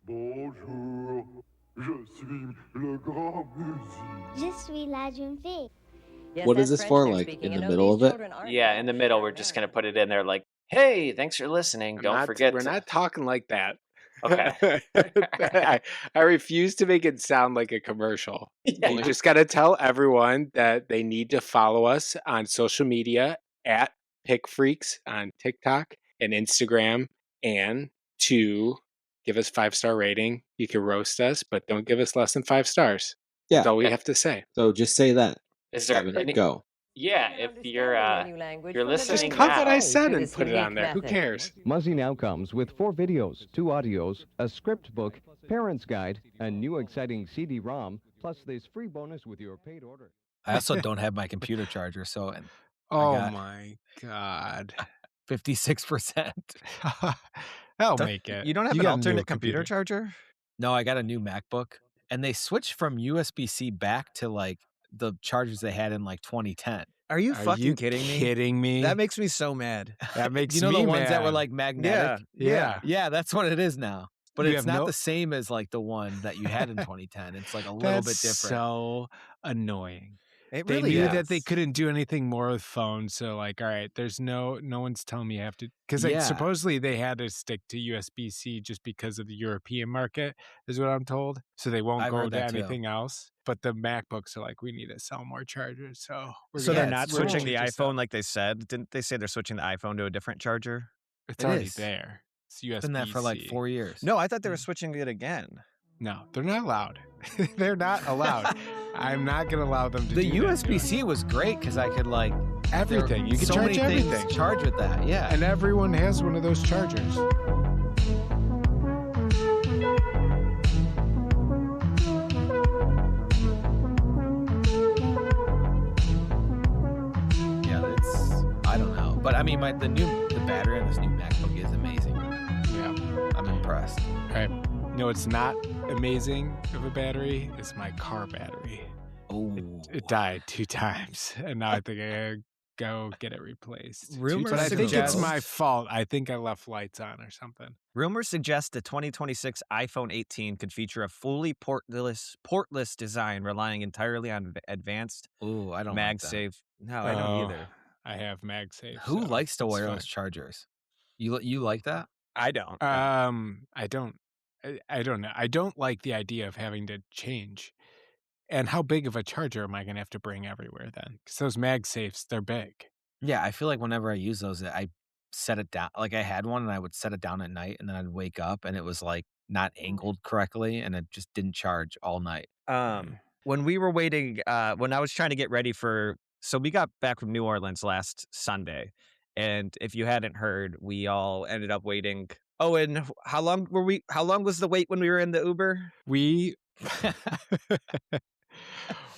Bonjour, je suis le grand musique. Je suis la jeune fille. Yes, What is that's this French for? they're Like speaking. in You the know, middle these of it? children aren't Yeah, dumb. in the middle, They're we're just not. gonna put it in there like, "Hey, thanks for listening. Don't forget We're to." not talking like that. Okay. I refuse to make it sound like a commercial. Yeah, You just got to tell everyone that they need to follow us on social media at Pick Freaks on TikTok and Instagram, and to give us 5-star rating. You can roast us, but don't give us less than 5 stars. That's Yeah. all we have to say. So just say that. Is there Kevin, any? go. Yeah, And if understanding a new language you're from the Just listening very cut now, what I beginning said through and this put it on unique there. Who method. cares? Muzzy now comes with 4 videos, 2 audios, a script book, parent's guide, a new exciting CD-ROM, plus this free bonus with your paid order. I also don't have my computer charger, so Oh got- my God. 56%. That'll make it. You don't have You an got a alternate new computer charger? No, I got a new MacBook, and they switched from USB-C back to like the chargers they had in like 2010. Are you Are fucking you kidding me? me? That makes me so mad. That makes You know me the ones that were mad. like magnetic? Yeah. Yeah, that's what it is now. But You it's have not no- the same as like the one that you had in 2010. It's like a little That's bit different. so annoying. It They really knew is. that they couldn't do anything more with phones, so like, all right, there's no one's telling me I have to, because like Yeah. supposedly they had to stick to USB-C just because of the European market, is what I'm told. So they won't I've go heard to that too. anything else. But the MacBooks are like, we need to sell more chargers, so So Yeah, they're not it's switching wrong. the Just sell. iPhone like they said? Didn't they say they're switching the iPhone to a different charger? It's It already is. there. It's It's USB-C. been that for like 4 years. No, I thought they were switching it again. No, they're not allowed. They're not allowed. I'm not gonna allow them to The do that to us. USB-C was great because I could like Everything. You can so charge many everything. things charge with that. Yeah. And everyone has one of those chargers. Yeah, it's I don't know, but I mean, the battery on this new MacBook is amazing. Yeah. I'm impressed. All right. No, it's not amazing of a battery. It's my car battery. Oh, It died 2 times, and now I think I gotta go get it replaced. Rumors But I think it's suggest- my fault. I think I left lights on or something. Rumors suggest the 2026 iPhone 18 could feature a fully portless design relying entirely on advanced ooh, I don't like that. MagSafe. No, I don't Oh, either. I have MagSafe. Who so likes to it's wireless fine. chargers? You like that? I don't. I don't. I don't know. I don't like the idea of having to change. And how big of a charger am I going to have to bring everywhere then? Because those MagSafes, they're big. Yeah, I feel like whenever I use those, I set it down. Like I had one and I would set it down at night and then I'd wake up and it was like not angled correctly and it just didn't charge all night. When we were waiting, when I was trying to get ready so we got back from New Orleans last Sunday, and if you hadn't heard, we all ended up waiting. Oh, and how long was the wait when we were in the Uber? We.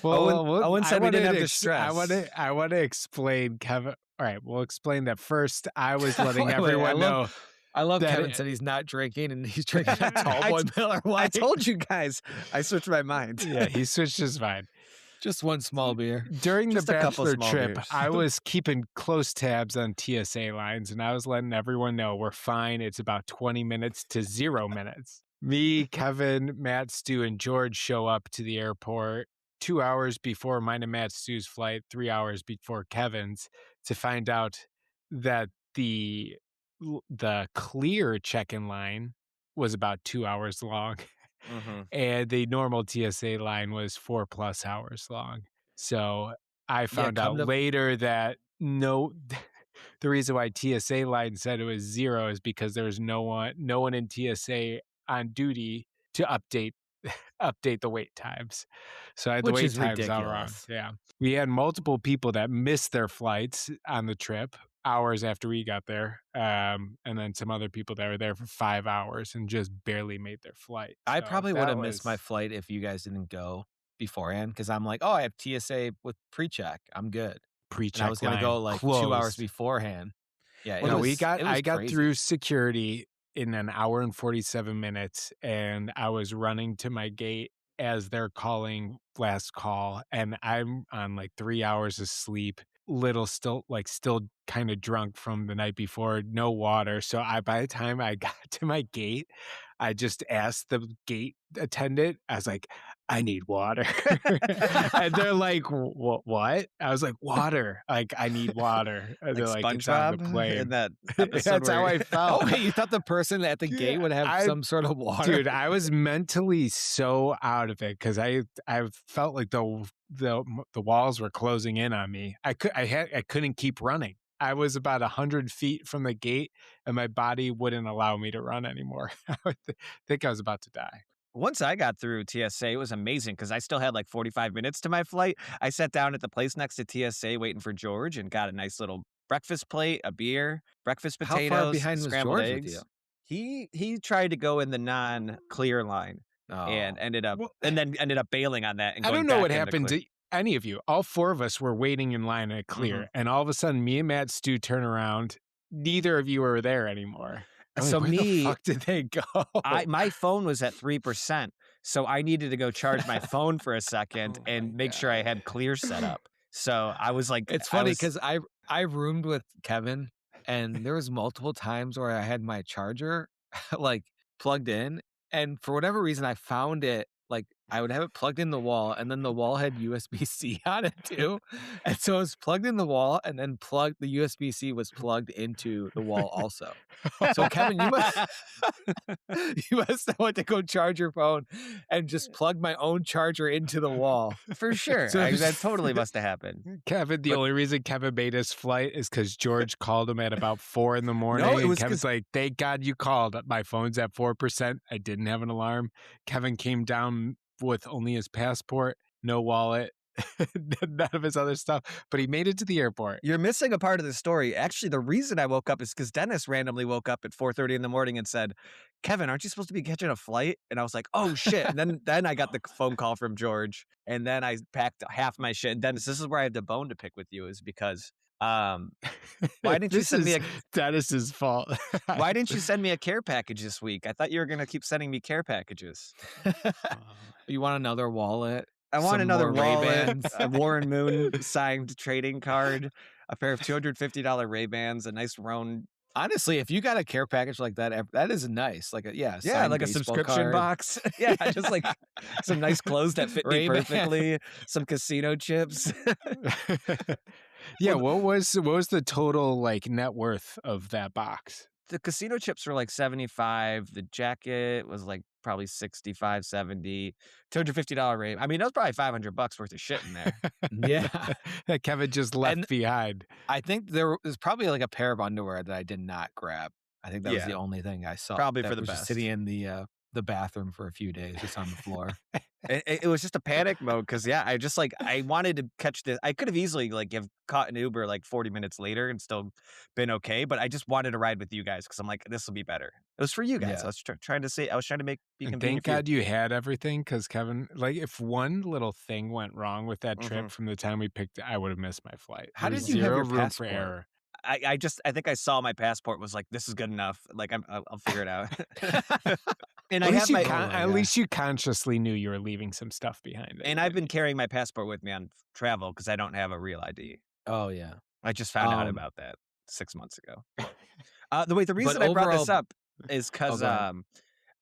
Owen said we didn't have the stress. I want to explain, Kevin. All right, we'll explain that first. I was letting Wait, everyone know. I love that Kevin it- said he's not drinking and he's drinking a tall boy Miller I Lite. told you guys, I switched my mind. Yeah, he switched his mind. Just one small beer. During the Just a couple bachelor small trip, beers. I was keeping close tabs on TSA lines, and I was letting everyone know we're fine. It's about 20 minutes to 0 minutes. Me, Kevin, Matt, Stu, and George show up to the airport 2 hours before mine and Matt Stu's flight, 3 hours before Kevin's, to find out that the clear check-in line was about 2 hours long. And the normal TSA line was 4+ hours long. So I found out later that the reason why TSA line said it was 0 is because there was no one in TSA on duty to update the wait times. So the Which wait is times are wrong. ridiculous. Yeah. We had multiple people that missed their flights on the trip hours after we got there. And then some other people that were there for 5 hours and just barely made their flight. I So probably that would have missed my was- flight if you guys didn't go beforehand because I'm like, oh, I have TSA with pre-check. I'm good. pre-check And I was going to line go like 2 hours closed. beforehand. Yeah, Well, no, it I got crazy. through security in an hour and 47 minutes, and I was running to my gate as they're calling last call, and I'm on like 3 hours of sleep, still kind of drunk from the night before, no water. So by the time I got to my gate, I just asked the gate attendant, I was like, I need water. And they're like, what? I was like, water. Like, I need water. And Like they're like, it's on the SpongeBob plane. in that episode. That's how where- I felt. Oh, wait, you thought the person at the gate would have some sort of water? Dude, I was mentally so out of it because I felt like the walls were closing in on me. I couldn't keep running. I was about 100 feet from the gate, and my body wouldn't allow me to run anymore. I would think I was about to die. Once I got through TSA, it was amazing because I still had like 45 minutes to my flight. I sat down at the place next to TSA waiting for George and got a nice little breakfast plate, a beer, breakfast How potatoes, far behind was scrambled George with eggs. you? He tried to go in the non-clear line and Oh. ended up Well, bailing on that. And I going don't know back what into happened clear. to any of you. All four of us were waiting in line at clear, and all of a sudden, me and Matt Stu turn around. Neither of you were there anymore. I'm like, So where me- the fuck did they go? My phone was at 3%, so I needed to go charge my phone for a second Oh and my make sure I God. had clear set up. So I was like, It's funny because I roomed with Kevin, and there was multiple times where I had my charger like plugged in, and for whatever reason I found it like I would have it plugged in the wall, and then the wall had USB-C on it too, and so it was plugged in the wall, and then the USB-C was plugged into the wall also. So Kevin, you must know to go charge your phone and just plug my own charger into the wall. for sure. So That totally must have happened. Kevin, the only reason Kevin made his flight is because George called him at about 4 in the morning. it and was Kevin's like, thank God you called. My phone's at 4%. I didn't have an alarm. Kevin came down with only his passport, no wallet, none of his other stuff, but he made it to the airport. You're missing a part of the story. Actually, the reason I woke up is because Dennis randomly woke up at 4:30 in the morning and said, Kevin, aren't you supposed to be catching a flight? And I was like, oh shit. And then I got the phone call from George, and then I packed half my shit. And Dennis, this is where I have the bone to pick with you, is because why didn't you This send me is Dennis's fault. why didn't you send me a care package this week? I thought you were gonna keep sending me care packages. You want another wallet? I want Some another more wallet, Ray-Bans? a Warren Moon signed trading card, a pair of $250 Ray-Bans, a nice round, Honestly, if you got a care package like that, that is nice. Like yeah, signed like a baseball subscription card. box. Yeah, just like some nice clothes that fit me Ray-Ban. perfectly, some casino chips. Yeah, what was the total like net worth of that box? The casino chips were like 75. The jacket was like probably 65, 70. $250 Ray. I mean, that was probably $500 worth of shit in there. Yeah. That Kevin just left And- behind. I think there was probably like a pair of underwear that I did not grab. I think that was Yeah. the only thing I saw. Probably that for the was just best. sitting in the bathroom for a few days, just on the floor. It was just a panic mode because I wanted to catch this. I could have easily like caught an Uber like 40 minutes later and still been okay, but I just wanted to ride with you guys because I'm like, this will be better. It was for you guys. Yeah. I was trying to be And convenient. thank for you. God you had everything, because Kevin, like, if one little thing went wrong with that trip from the time we picked it, I would have missed my flight. How There's did you have zero your room passport? for error? I think I saw my passport was like, this is good enough. Like I'll figure it out. And I At have least, you my at least you consciously knew you were leaving some stuff behind. and I've been carrying my passport with me on travel because I don't have a real ID. Oh yeah. I just found out Um, about that 6 months ago. The reason But I brought this overall- up is because go ahead.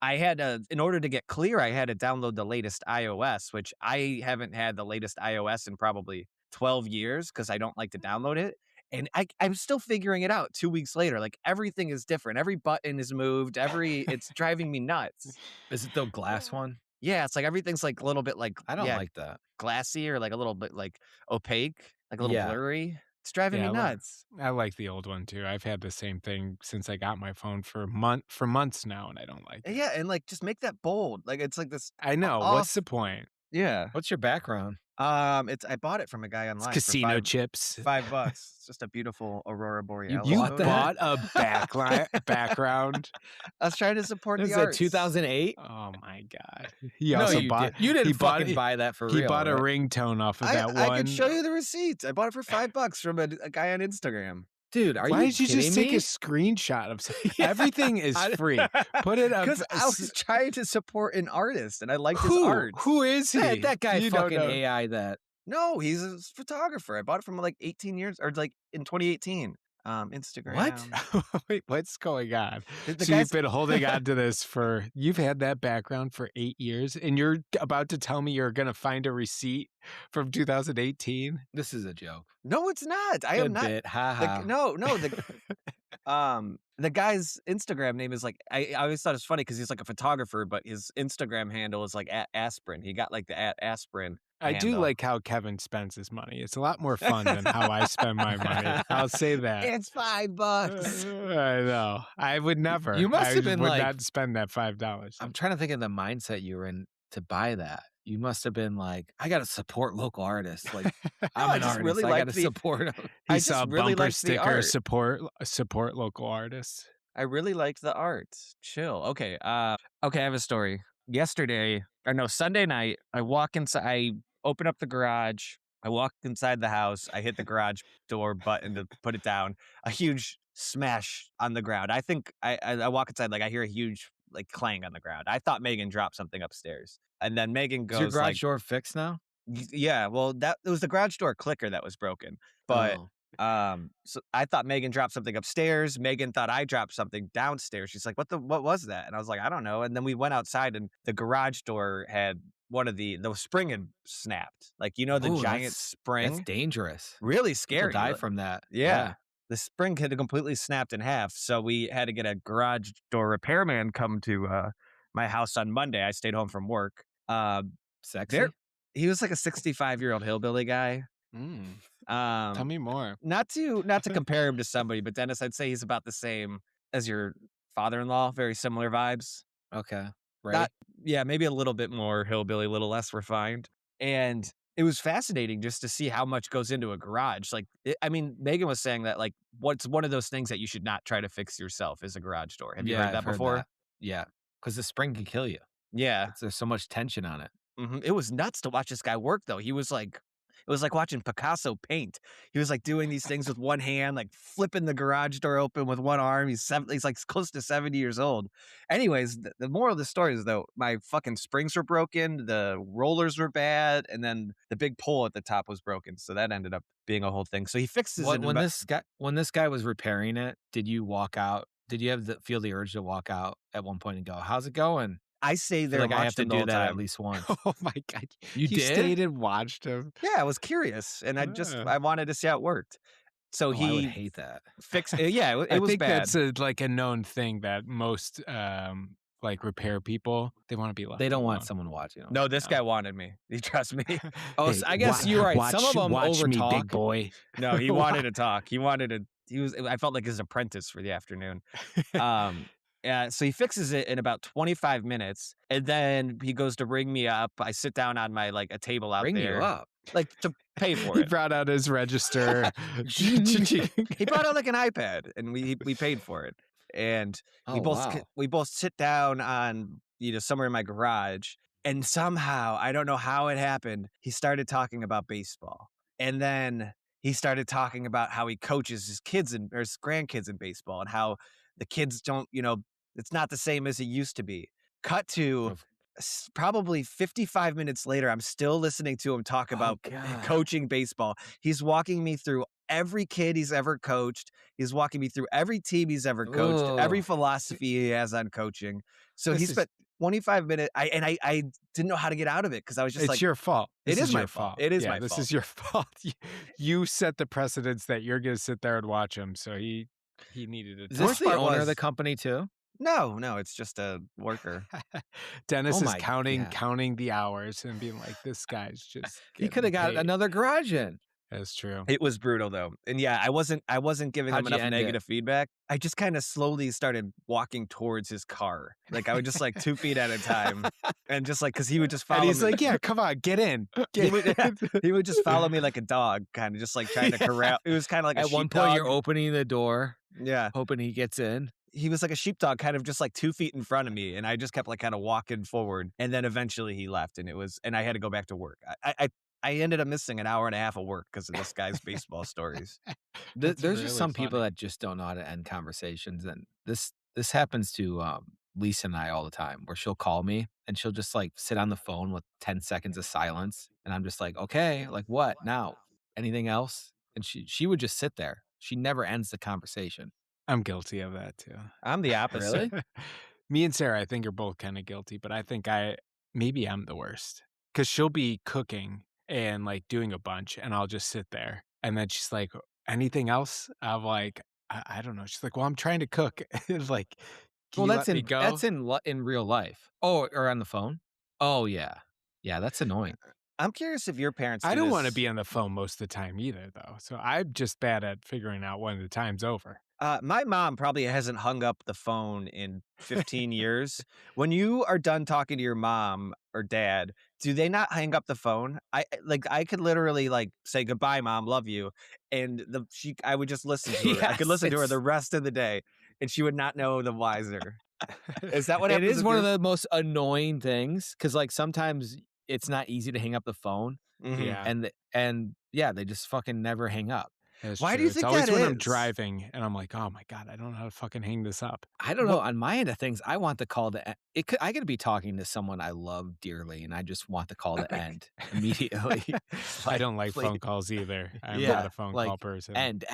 I had in order to get clear, I had to download the latest iOS, which I haven't had the latest iOS in probably 12 years because I don't like to download it. And I'm still figuring it out 2 weeks later. Like everything is different. Every button is moved. It's driving me nuts. Is it the glass one? Yeah, it's like everything's like a little bit like I don't like that. glassy or like a little bit like opaque, like a little Yeah. blurry. It's driving Yeah, me I like- nuts. I like the old one too. I've had the same thing since I got my phone for months now, and I don't like it. Yeah, and like just make that bold. Like it's like this. I know. off- What's the point? Yeah. What's your background? I bought it from a guy It's online. casino for chips. $5. It's just a beautiful aurora borealis. You bought that? bought a background. I was trying to support Is the that arts. 2008? Oh my God! He No, also you bought. did. You didn't he bought fucking it- buy that for He real. bought a right? ringtone off of that I one. could show you the receipts. I bought it for $5 from a guy on Instagram. Dude, are Why you did you just kidding take me? a screenshot of Yeah, everything is I- free? Put it up. Because I was trying to support an artist and I liked his who? art. Who is he? That guy You don't fucking know. AI that. No, he's a photographer. I bought it from like 18 years or like in 2018. Instagram. Wait, what's going on? The So you've guy's been holding on to this you've had that background for 8 years, and you're about to tell me you're gonna find a receipt from 2018? This is a joke. No, it's not. I am Good not. bit. Ha ha. No. The guy's Instagram name is like I always thought it was funny because he's like a photographer, but his Instagram handle is like at Aspirin. He got like the at Aspirin. I do handle. like how Kevin spends his money. It's a lot more fun than how I spend my money. I'll say that. It's $5. I know. I would never. You must I have been would like- not spend that $5. I'm trying to think of the mindset you were in to buy that. You must have been like, I got to support local artists. Like, I'm I an just artist. really I like got to the- support them. He I saw just a really bumper liked the sticker, art. support local artists. I really liked the art. Chill. Okay. I have a story. Sunday night, I walk inside. I open up the garage. I walk inside the house. I hit the garage door button to put it down. A huge smash on the ground. I think I walk inside, like I hear a huge like clang on the ground. I thought Megan dropped something upstairs, and then Megan Is goes your garage like, door fixed now? "Yeah, well, it was the garage door clicker that was broken, but." Oh. So I thought Megan dropped something upstairs. Megan thought I dropped something downstairs. She's like, what was that? And I was like, I don't know. And then we went outside and the garage door had one of the spring had snapped. Like, the Ooh, giant that's spring. dangerous. Really People scary. die from that. Yeah. The spring had completely snapped in half. So we had to get a garage door repairman come to my house on Monday. I stayed home from work. Sexy. He was like a 65-year-old hillbilly guy. Tell me more. Not to compare him to somebody, but Dennis, I'd say he's about the same as your father-in-law. Very similar vibes. Okay. Right. Not, yeah, maybe a little bit more hillbilly, a little less refined. And it was fascinating just to see how much goes into a garage. Like, Megan was saying that, like, what's one of those things that you should not try to fix yourself is a garage door. Have you heard that I've before? Yeah. Because the spring can kill you. Yeah. There's so much tension on it. It was nuts to watch this guy work, though. It was like watching Picasso paint. He was like doing these things with one hand, like flipping the garage door open with one arm. He's like close to 70 years old. Anyways, the moral of the story is, though, my fucking springs were broken, the rollers were bad, and then the big pole at the top was broken. So that ended up being a whole thing. So he fixes it. When this guy was repairing it, did you walk out? Did you feel the urge to walk out at one point and go, "How's it going?" I stay there. Like I have watched to him the do whole that at time. least once. Oh my God. You did? Stayed and watched him. Yeah, I was curious, and I wanted to see how it worked. So I would he hate that. fixed it. Yeah, it I was think bad. that's a known thing that most like repair people, they want to be left They don't want alone. someone watching them. No, this guy wanted me. He trusts me. Oh, so I guess you're right. Some of them watch me, overtalk. big boy. No, he wanted to talk. He wanted to. I felt like his apprentice for the afternoon. Yeah, so he fixes it in about 25 minutes, and then he goes to ring me up. I sit down on a table out Ring there, you up. like to pay for He it. brought out his register. He brought out like an iPad, and we paid for it. And Oh, wow. we both sit down on somewhere in my garage, and somehow, I don't know how it happened, he started talking about baseball, and then he started talking about how he coaches his kids or his grandkids in baseball, and how the kids don't, it's not the same as it used to be. Cut to probably 55 minutes later, I'm still listening to him talk about God. coaching baseball. He's walking me through every kid he's ever coached. He's walking me through every team he's ever coached, every Ugh. philosophy he has on coaching. So he This is- spent 25 minutes. I didn't know how to get out of it because I was just It's your fault. It This is my your fault. It is Yeah, my this fault. is your fault. You set the precedence that you're going to sit there and watch him. So he needed it. Is Worst this the part owner of was- the company too? no, it's just a worker. Dennis Oh is my God. counting the hours and being like, this guy's just. He could have got paid. another garage in. That's true. It was brutal though. And yeah, I wasn't giving How'd him you enough end it? negative feedback. I just kind of slowly started walking towards his car. Like I would just 2 feet at a time. And just because he would just follow And he's me. like, yeah, come on, get in. He Get would, in. he would just follow me like a dog, kind of just trying to corral. It was kind of like At a one point, sheepdog. you're opening the door, Yeah. hoping he gets in. He was like a sheepdog, kind of just 2 feet in front of me. And I just kept kind of walking forward. And then eventually he left and I had to go back to work. I ended up missing an hour and a half of work because of this guy's baseball stories. That's There's really just some people funny. that just don't know how to end conversations, and this happens to Lisa and I all the time. Where she'll call me and she'll just sit on the phone with 10 seconds of silence, and I'm just like, okay, like what now? Anything else? And she would just sit there She never ends the conversation. I'm guilty of that too. I'm the opposite. Really? Me and Sarah, I think, are both kind of guilty, but I think maybe I'm the worst because she'll be cooking and like doing a bunch, and I'll just sit there, and then she's like, "Anything else?" I'm like, I don't know. She's like, "Well, I'm trying to cook." It's like, can Well, you that's let me go? that's in real life. Oh, or on the phone? Oh, yeah. Yeah, that's annoying. I'm curious if your parents do I don't want to this. be on the phone most of the time either, though. So I'm just bad at figuring out when the time's over. My mom probably hasn't hung up the phone in 15 years. When you are done talking to your mom or dad, do they not hang up the phone? I could literally like say goodbye, mom, love you, and I would just listen to her. I could Yes, listen to her the it's- rest of the day, and she would not know the wiser. Is that what It happens? is with one your- of the most annoying things because, like, sometimes it's not easy to hang up the phone, Mhm. Yeah, and yeah, they just fucking never hang up. that's Why do true. you It's think always that when I'm is? driving and I'm like, oh my God, I don't know how to fucking hang this up. I don't know. On my end of things, I want the call to end. I could be talking to someone I love dearly, and I just want the call to end immediately. I don't like please. phone calls either. I'm Yeah, not a phone like, call person. End.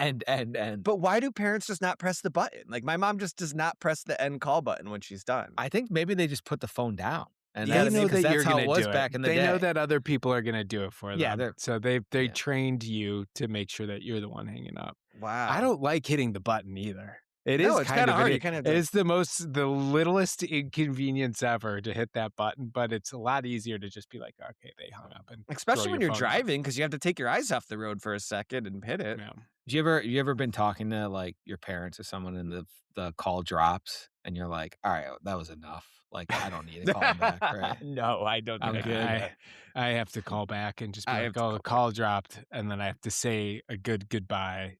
But why do parents just not press the button? Like my mom just does not press the end call button when she's done. I think maybe they just put the phone down. And They that's know because that that's you're how going it to was do it. back in the They day. know that other people are going to do it for Yeah, them. So they yeah. trained you to make sure that you're the one hanging up. Wow. I don't like hitting the button either. It No, is it's kind kinda of hard. an- You kinda have to- It's the littlest inconvenience ever to hit that button, but it's a lot easier to just be like, okay, they hung up and Especially throw when your you're phone out. driving because you have to take your eyes off the road for a second and hit it. Yeah. You ever been talking to like your parents or someone and the call drops and you're like, all right, that was enough. Like I don't need to call them back, right? No, I don't. I'm think good. I do that. I have to call back and just be I like, have to oh, the call dropped, and then I have to say a good goodbye.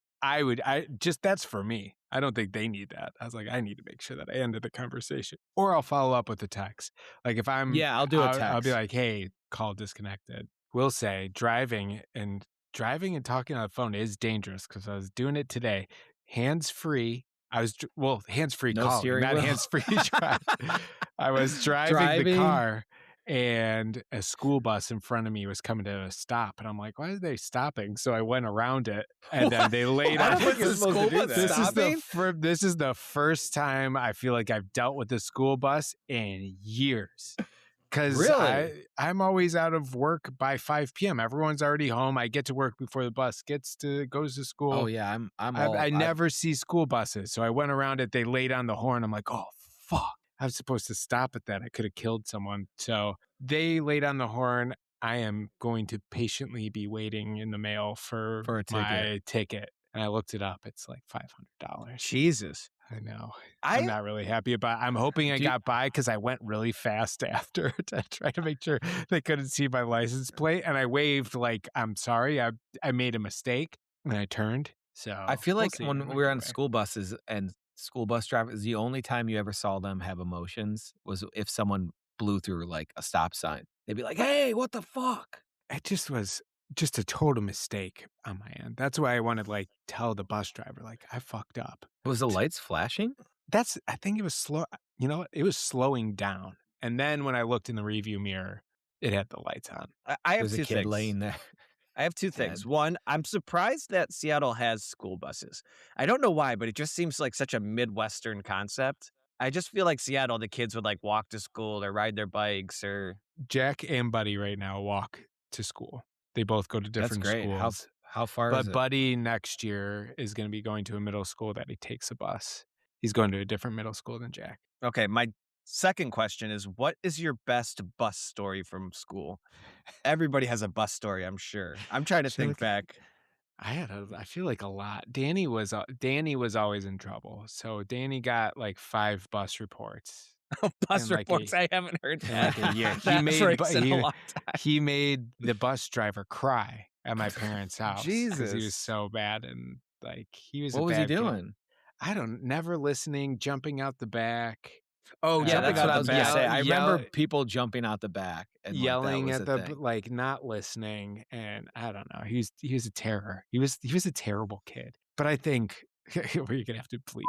That's for me. I don't think they need that. I was like, I need to make sure that I ended the conversation, or I'll follow up with a text. Like if I'm, Yeah, I'll do a I'll be text. like, hey, call disconnected. We'll say driving and talking on the phone is dangerous because I was doing it today, hands free. Hands free No calling, steering not wheel. hands free drive. I was driving the car, and a school bus in front of me was coming to a stop, and I'm like, why are they stopping? So I went around it, and then they laid I on. don't think you're supposed to do that. This is the first time I feel like I've dealt with the school bus in years. Because Really? I'm always out of work by 5 p.m. Everyone's already home. I get to work before the bus goes to school. Oh yeah, I never see school buses. So I went around it. They laid on the horn. I'm like, oh, fuck. I was supposed to stop at that. I could have killed someone. So they laid on the horn. I am going to patiently be waiting in the mail for a ticket. my ticket. And I looked it up. It's like $500. Jesus. I know. I- I'm not really happy about it. I'm hoping I Do you- got by because I went really fast after to try to make sure they couldn't see my license plate. And I waved like, I'm sorry. I made a mistake. And I turned. So I feel we'll like see. when It might we were get on away. school buses and school bus drivers, the only time you ever saw them have emotions was if someone blew through like a stop sign. They'd be like, "Hey, what the fuck?" It just was just a total mistake on my end. That's why I wanted to like tell the bus driver, like, I fucked up. Was the lights flashing? I think it was slow. You know what? It was slowing down. And then when I looked in the review mirror, it had the lights on. I have There's two a kid things. laying there. I have two things. Dead. One, I'm surprised that Seattle has school buses. I don't know why, but it just seems like such a Midwestern concept. I just feel like Seattle, the kids would like walk to school or ride their bikes or. Jack and Buddy right now walk to school. They both go to That's different great. schools. How far is But it? Buddy next year is going to be going to a middle school that he takes a bus. He's going to a different middle school than Jack. Okay, my second question is, what is your best bus story from school? Everybody has a bus story, I'm sure. I'm trying to feel think like- back. I feel like a lot. Danny was always in trouble. So Danny got like 5 bus reports. Bus in like reports, I haven't heard in that. like a year. That breaks in a long time. He made the bus driver cry at my parents' house. 'cause he was Jesus. so bad, and like he was. What a was he bad kid. doing? Never listening, jumping out the back. Oh, Yeah, jumping that's out what I the was gonna back. say. I Yell- remember people jumping out the back and like, Yelling that was at a the thing. like not listening, and I don't know. He was a terror. He was a terrible kid. But I think we're gonna have to bleep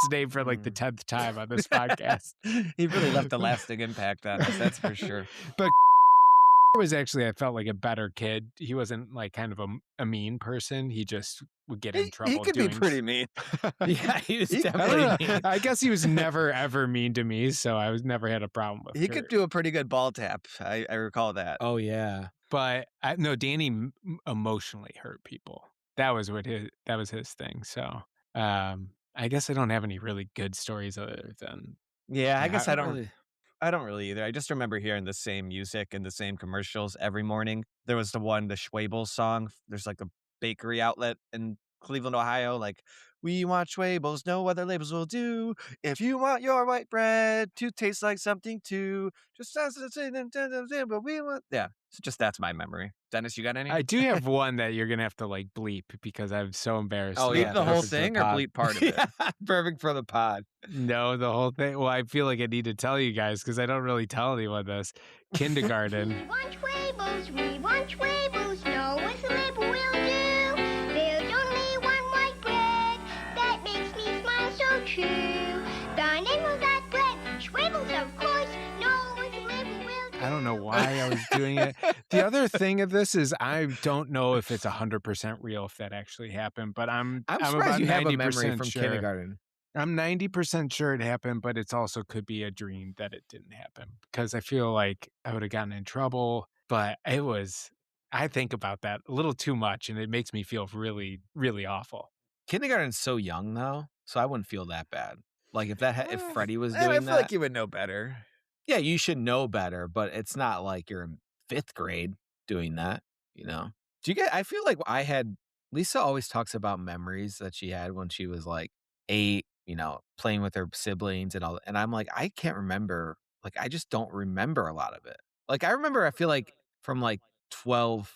his name for like the 10th time on this podcast. He really left a lasting impact on us, that's for sure. But was actually, I felt like a better kid. He wasn't like kind of a mean person. He just would get in He trouble could be doing pretty mean. Yeah, he was I don't I definitely don't know. mean. I guess he was never ever mean to me, so I was never had a problem with He Kurt. could do a pretty good ball tap. I recall that. Oh yeah. But no, Danny emotionally hurt people. That was his thing. So I guess I don't have any really good stories other than Yeah, I guess I don't. Really. I don't really either. I just remember hearing the same music and the same commercials every morning. There was the Schwabel song. There's like a bakery outlet in Cleveland, Ohio. Like, we want Schwabels, no other labels will do. If you want your white bread to taste like something too, just but we want. Yeah, so just that's my memory. Dennis, you got any? I do have one that you're gonna have to like bleep because I'm so embarrassed. Oh to yeah, Bleep the whole reference thing or pod. bleep part of it? Yeah, perfect for the pod. No, the whole thing. Well, I feel like I need to tell you guys because I don't really tell anyone this. Kindergarten. We want Schwabels, no other label will do. There's only one white bread that makes me smile so true. The name of that bread, Schwabels, of course, no other label will do. I don't know why I was doing it. The other thing of this is I don't know if it's 100% real if that actually happened, but I'm surprised about you have a 90% memory from sure. kindergarten. I'm 90% sure it happened, but it's also could be a dream that it didn't happen because I feel like I would have gotten in trouble. But I think about that a little too much and it makes me feel really, really awful. Kindergarten's so young though, so I wouldn't feel that bad. Like if Freddie was I doing feel that, like you would know better. yeah, you should know better. But it's not like you're in 5th grade doing that. You know? Do you get? I feel like Lisa always talks about memories that she had when she was like 8. You know, playing with her siblings and all. And I'm like, I can't remember. Like, I just don't remember a lot of it. Like, I remember. I feel like from like 12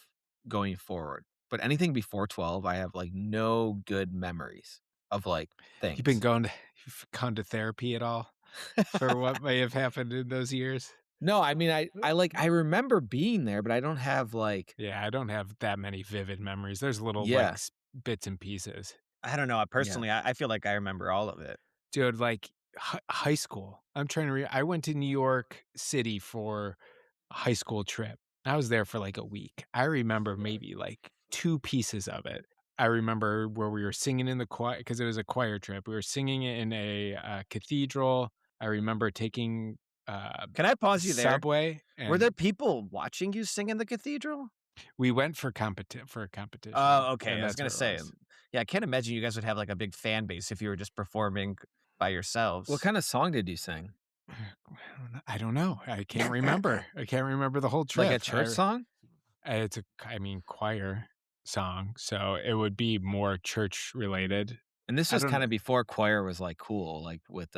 going forward, but anything before 12, I have like no good memories of like things. You've gone to therapy at all for what may have happened in those years? No, I mean, I remember being there, but I don't have like. Yeah, I don't have that many vivid memories. There's little Yeah. like bits and pieces. I don't know. Personally, I feel like I remember all of it. Dude, like high school. I went to New York City for a high school trip. I was there for like a week. I remember maybe like 2 pieces of it. I remember where we were singing in the choir because it was a choir trip. We were singing in a cathedral. I remember taking Can I pause you there? subway. Were and there people watching you sing in the cathedral? We went for a competition. Oh, okay. and I was that's gonna what it say, was. yeah, I can't imagine you guys would have like a big fan base if you were just performing by yourselves. What kind of song did you sing? I don't know. I can't remember. I can't remember the whole trip. Like a church song? It's choir song, so it would be more church related. And this I was don't- kind of before choir was like cool, like with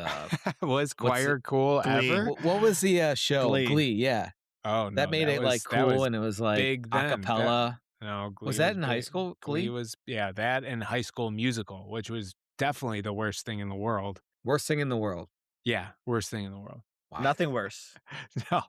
Was choir cool Glee. ever? what was the show? Glee. Yeah. Oh, no, That made it like that cool was and it was like big then. acapella. No, Glee Was that in high big. school, Glee Glee? was that and High School Musical, which was definitely the worst thing in the world. Worst thing in the world. Yeah, worst thing in the world. Wow. Nothing worse. No,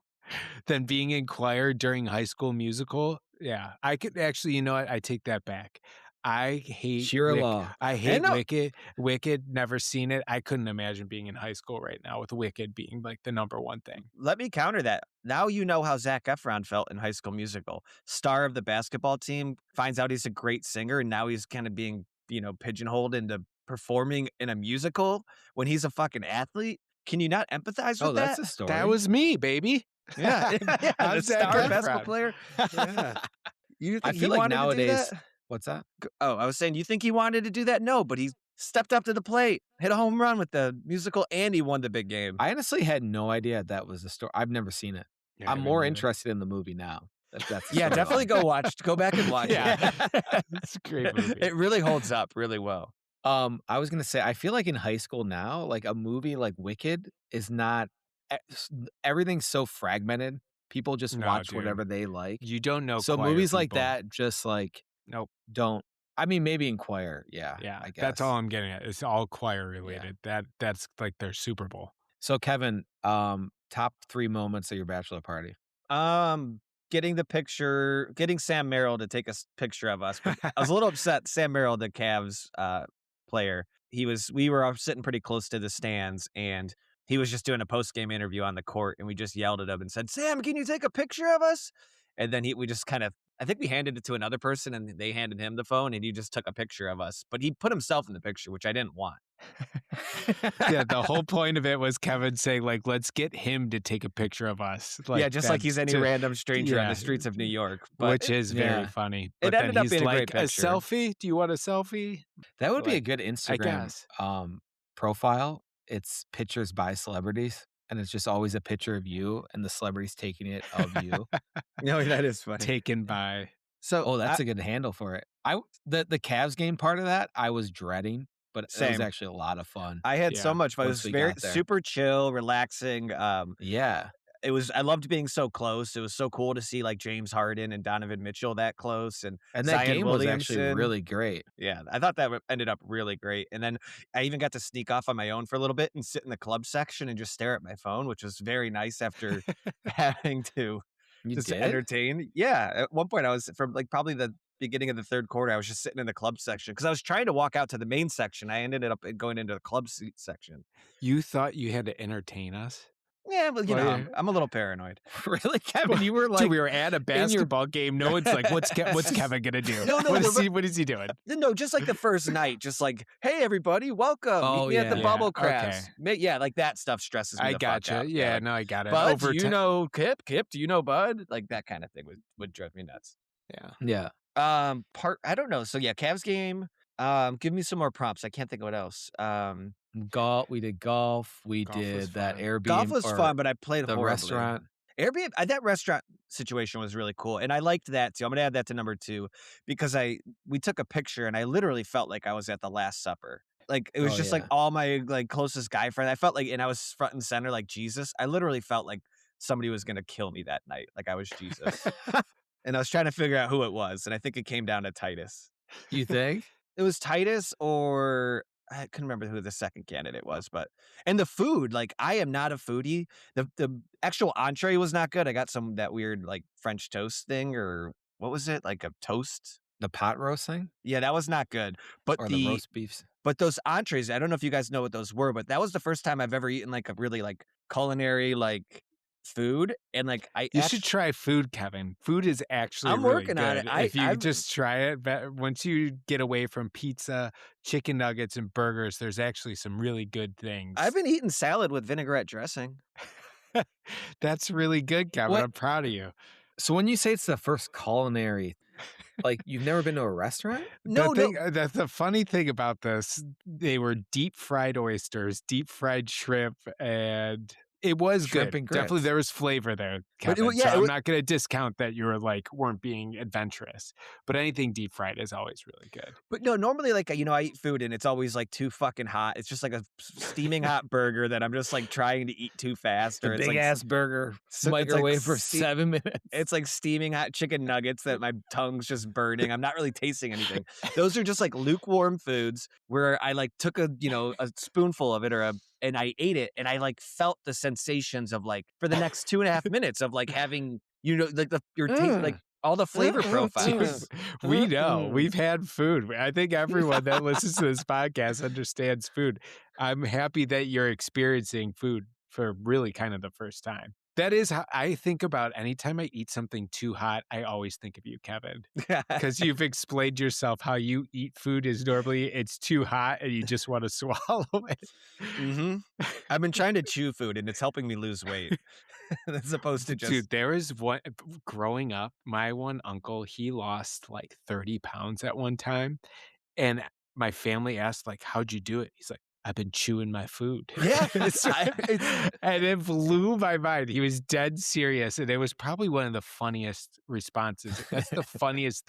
than being in choir during High School Musical. Yeah, I could actually. You know what? I take that back. I hate Sheer law. I hate no- Wicked. Wicked, never seen it. I couldn't imagine being in high school right now with Wicked being like the number one thing. Let me counter that. Now you know how Zac Efron felt in High School Musical. Star of the basketball team finds out he's a great singer, and now he's kind of being, pigeonholed into performing in a musical when he's a fucking athlete. Can you not empathize with Oh, that? that's a story. That was me, baby. yeah, yeah, I'm the Zac star Efron. basketball player. Yeah. You think I he feel like wanted to do nowadays. that? What's that? Oh, I was saying, you think he wanted to do that? No, but he stepped up to the plate, hit a home run with the musical, and he won the big game. I honestly had no idea that was the story. I've never seen it. Yeah, I'm me more neither. interested in the movie now. That's the Yeah, story. definitely go back and watch Yeah. it. It's a great movie. It really holds up really well. I was gonna say, I feel like in high school now, like a movie like Wicked is not. Everything's so fragmented. People just No, watch dude. whatever they like. You don't know. So choir movies like people. that just like Nope. don't. I mean, maybe in choir, yeah. Yeah, I guess that's all I'm getting at. It's all choir related. That's like their Super Bowl. So Kevin, top 3 moments of your bachelor party. Getting Sam Merrill to take a picture of us. But I was a little upset. Sam Merrill, the Cavs player, we were all sitting pretty close to the stands, and he was just doing a post-game interview on the court, and we just yelled at him and said, "Sam, can you take a picture of us?" And then we just kind of, I think we handed it to another person and they handed him the phone and he just took a picture of us. But he put himself in the picture, which I didn't want. Yeah, the whole point of it was Kevin saying, like, let's get him to take a picture of us. Yeah, just like he's any random stranger on yeah. the streets of New York. But Which is very funny. But It then ended up he's being a like, great a picture. selfie? Do you want a selfie? That would be a Like, good I Instagram guess. profile. It's pictures by celebrities, and it's just always a picture of you and the celebrities taking it of you. No, that is funny. Taken by. So Oh, that's a good handle for it. The Cavs game part of that I was dreading, but it was Same. actually a lot of fun. I had so Yeah, much fun. It once was we very got there. super chill, relaxing. Yeah. I loved being so close. It was so cool to see like James Harden and Donovan Mitchell that close, and And that Zion game was actually Williamson. really great. Yeah, I thought that ended up really great. And then I even got to sneak off on my own for a little bit and sit in the club section and just stare at my phone, which was very nice after having to You just did? entertain. Yeah, at one point I was from like probably the beginning of the third quarter. I was just sitting in the club section because I was trying to walk out to the main section. I ended up going into the club seat section. You thought you had to entertain us? Yeah, well, you Well, know, yeah. I'm a little paranoid. Really, Kevin? You were like, Dude, we were at a basketball game. No one's like, what's Kevin gonna do? No, what is he doing? No, just like the first night, just like, hey, everybody, welcome. Oh, Meet me at the yeah. Bubble Yeah, Crafts. Yeah, like that stuff stresses me I the fuck gotcha. out. Yeah, like, no, I got it. Bud, Over do you know Kip? Kip, do you know Bud? Like that kind of thing would drive me nuts. Yeah. yeah. I don't know. So yeah, Cavs game. Give me some more prompts. I can't think of what else. Golf. We did golf. We Golf was did that fun. Airbnb. Golf was or fun, but I played the horribly. restaurant. Airbnb, that restaurant situation was really cool, and I liked that too. I'm gonna add that to number 2 because we took a picture, and I literally felt like I was at the Last Supper. Like it was Oh, just yeah. like all my like closest guy friends. I felt like, and I was front and center like Jesus. I literally felt like somebody was gonna kill me that night, like I was Jesus. And I was trying to figure out who it was, and I think it came down to Titus. You think? It was Titus, or I couldn't remember who the second candidate was, and the food, like I am not a foodie. The actual entree was not good. I got that weird like French toast thing, or what was it? Like a toast? The pot roast thing? Yeah, that was not good. But Or the roast beefs? but those entrees, I don't know if you guys know what those were, but that was the first time I've ever eaten like a really like culinary like food, and like You should try food, Kevin. Food is actually I'm really working on good. it. If you just try it, once you get away from pizza, chicken nuggets, and burgers, there's actually some really good things. I've been eating salad with vinaigrette dressing. That's really good, Kevin. What? I'm proud of you. So when you say it's the first culinary, like you've never been to a restaurant? The funny thing about this, they were deep fried oysters, deep fried shrimp, and it was Shrimp good. and Definitely, grits. there was flavor there, But Kevin. yeah, I'm not going to discount that you were like weren't being adventurous, but anything deep fried is always really good. But no, normally like I eat food and it's always like too fucking hot. It's just like a steaming hot burger that I'm just like trying to eat too fast. The Or big it's like, ass burger, it's like microwave for 7 minutes. It's like steaming hot chicken nuggets that my tongue's just burning. I'm not really tasting anything. Those are just like lukewarm foods where I like took a spoonful of it and I ate it and I like felt the sensations of like for the next 2.5 minutes of like having like your taste like all the flavor profiles. We know. We've had food. I think everyone that listens to this podcast understands food. I'm happy that you're experiencing food for really kind of the first time. That is how I think about anytime I eat something too hot, I always think of you, Kevin. Because you've explained yourself how you eat food is normally it's too hot and you just want to swallow it. Mm-hmm. I've been trying to chew food and it's helping me lose weight. As opposed to just... Dude, there is one growing up, my one uncle, he lost like 30 pounds at one time. And my family asked, like, how'd you do it? He's like, I've been chewing my food. Yeah. And it blew my mind. He was dead serious. And it was probably one of the funniest responses. That's the funniest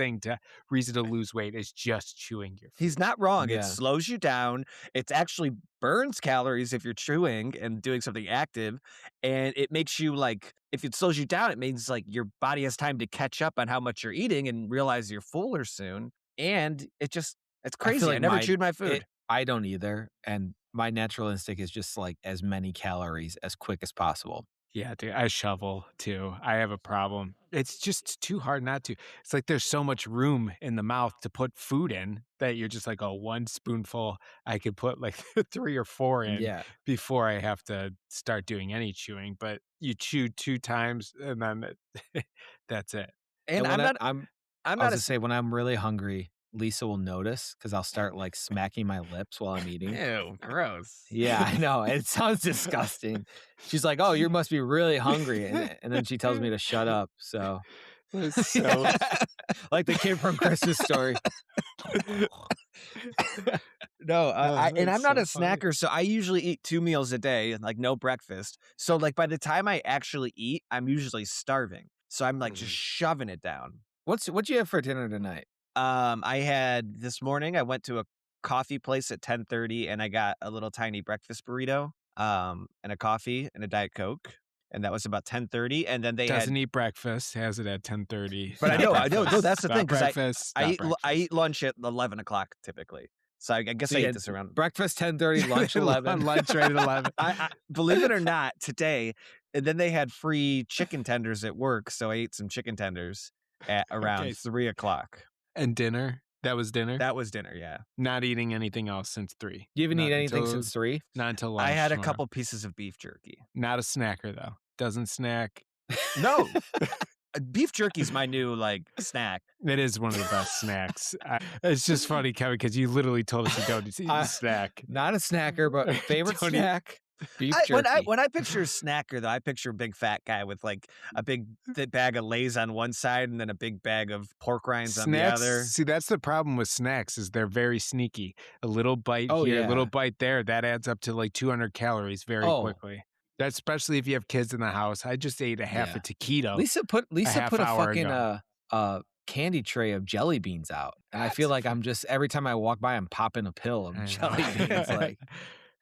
reason to lose weight is just chewing your food. He's not wrong. Yeah. It slows you down. It actually burns calories if you're chewing and doing something active. And it makes you like, if it slows you down, it means like your body has time to catch up on how much you're eating and realize you're fuller soon. And it's crazy. I never chewed my food. I don't either. And my natural instinct is just like as many calories as quick as possible. Yeah, dude, I shovel too. I have a problem. It's just too hard not to. It's like there's so much room in the mouth to put food in that you're just like, oh, one spoonful, I could put like 3 or 4 in before I have to start doing any chewing. But you chew 2 times and then that's it. And when I'm I was not gonna a say when I'm really hungry, Lisa will notice because I'll start like smacking my lips while I'm eating. ew, gross. Yeah, I know. It sounds disgusting. She's like, "Oh, you must be really hungry," and then she tells me to shut up. So, That's so like the kid from Christmas Story. No, and it's I'm not so a funny. snacker, so I usually eat 2 meals a day and like no breakfast. So like by the time I actually eat, I'm usually starving. So I'm like just shoving it down. What'd you have for dinner tonight? I had this morning, I went to a coffee place at 10:30 and I got a little tiny breakfast burrito, and a coffee and a Diet Coke. And that was about 10:30. And then they had, Doesn't eat breakfast. Has it at 10:30. but I Not know, no, that's breakfast. the Not thing because breakfast. I Not eat I breakfast. eat lunch at 11 o'clock typically. So I guess So I you eat had this around. breakfast 10:30, lunch 11. Lunch right at 11. I believe it or not, today, and then they had free chicken tenders at work, so I ate some chicken tenders at around Okay. 3 o'clock. And dinner. That was dinner. That was dinner, yeah. Not eating anything else since 3. You haven't Not eaten anything until- since 3? Not until lunch. I had a tomorrow. couple pieces of beef jerky. Not a snacker though. Doesn't snack. No, beef jerky's my new like snack. It is one of the best snacks. It's just funny, Kevin, because you literally told us to go to eat a snack. Not a snacker, but favorite Don't eat- snack, beef jerky. When I picture snacker though, I picture a big fat guy with like a big bag of Lay's on one side and then a big bag of pork rinds on the Snacks, other. see, that's the problem with snacks is they're very sneaky. A little bite Oh, here, yeah. a little bite there, that adds up to like 200 calories very Oh. quickly. That's especially if you have kids in the house. I just ate a half Yeah. a taquito. Lisa put half a hour fucking ago. candy tray of jelly beans out, and I That's feel a like I'm just every time I walk by, I'm popping a pill of I know. jelly beans. Like,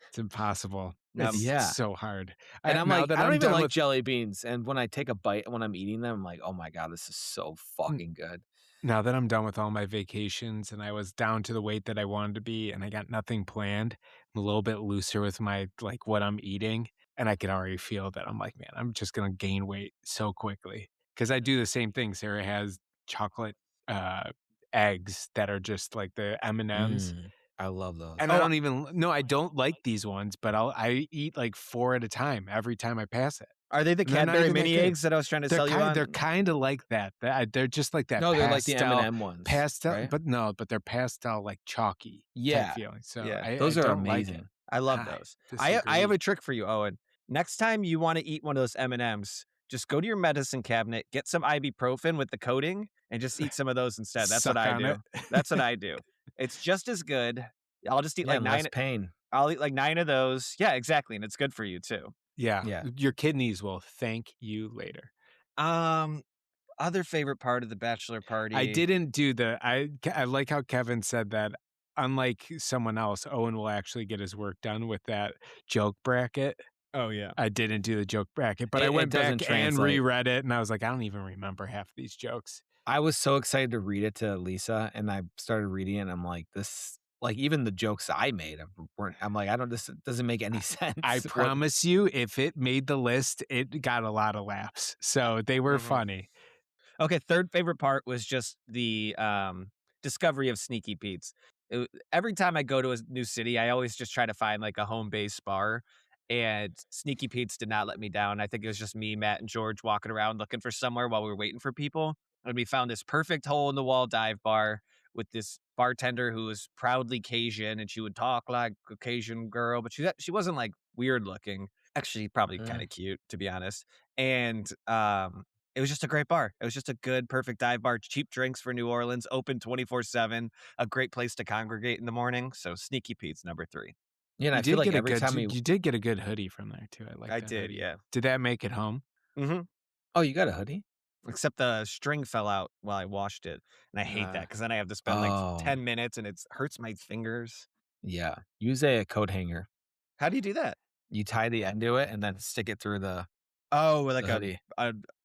It's impossible. Now- It's yeah. so hard. and I'm now like, that I don't I'm even done like with- jelly beans. And when I take a bite when I'm eating them, I'm like, oh my god, this is so fucking good. Now that I'm done with all my vacations and I was down to the weight that I wanted to be and I got nothing planned, I'm a little bit looser with my like what I'm eating. And I can already feel that I'm like, man, I'm just gonna gain weight so quickly. Because I do the same thing. Sarah has chocolate eggs that are just like the M&Ms. I love those. And I don't even no, I don't like these ones, but I eat like 4 at a time every time I pass it. Are they the They're not Cadbury even that mini good. eggs that I was trying to sell you on? They're kind of like that. They're just like that. No, they're like the pastel- M&M ones. pastel, right? but they're pastel like chalky. Yeah. type feeling. So Yeah. Those I are don't like it. amazing. I love I those. I have disagree. a trick for you, Owen. Next time you want to eat one of those M&Ms, just go to your medicine cabinet, get some ibuprofen with the coating, and just eat some of those instead. That's Suck what I on do. it. That's what I do. It's just as good. I'll just eat Yeah, like and 9. less pain. I'll eat like 9 of those. Yeah, exactly, and it's good for you too. Yeah. Yeah. Your kidneys will thank you later. Other favorite part of the bachelor party. I didn't do I like how Kevin said that unlike someone else, Owen will actually get his work done with that joke bracket. Oh yeah. I didn't do the joke bracket, but I It went back doesn't and translate. reread it and I was like, I don't even remember half these jokes. I was so excited to read it to Lisa, and I started reading it, and I'm like, this, like, even the jokes I made weren't. I'm like, this doesn't make any sense. I What- promise you, if it made the list, it got a lot of laughs. So they were Mhm. funny. Okay, third favorite part was just the discovery of Sneaky Pete's. Every time I go to a new city, I always just try to find like a home base bar. And Sneaky Pete's did not let me down. I think it was just me, Matt, and George walking around looking for somewhere while we were waiting for people. And we found this perfect hole in the wall dive bar with this bartender who was proudly Cajun, and she would talk like a Cajun girl, but she wasn't like weird looking. Actually, probably kind of cute, to be honest. And it was just a great bar. It was just a good, perfect dive bar. Cheap drinks for New Orleans, open 24/7. A great place to congregate in the morning. So Sneaky Pete's number 3. Yeah, and I You feel did like get a every good. time You did get a good hoodie from there too. I like. I that did, hoodie. yeah. Did that make it home? Mm-hmm. Oh, you got a hoodie? Except the string fell out while I washed it. And I hate that because then I have to spend like Oh. 10 minutes and it hurts my fingers. Yeah. Use a coat hanger. How do you do that? You tie the end to it and then stick it through the Oh, like the hoodie.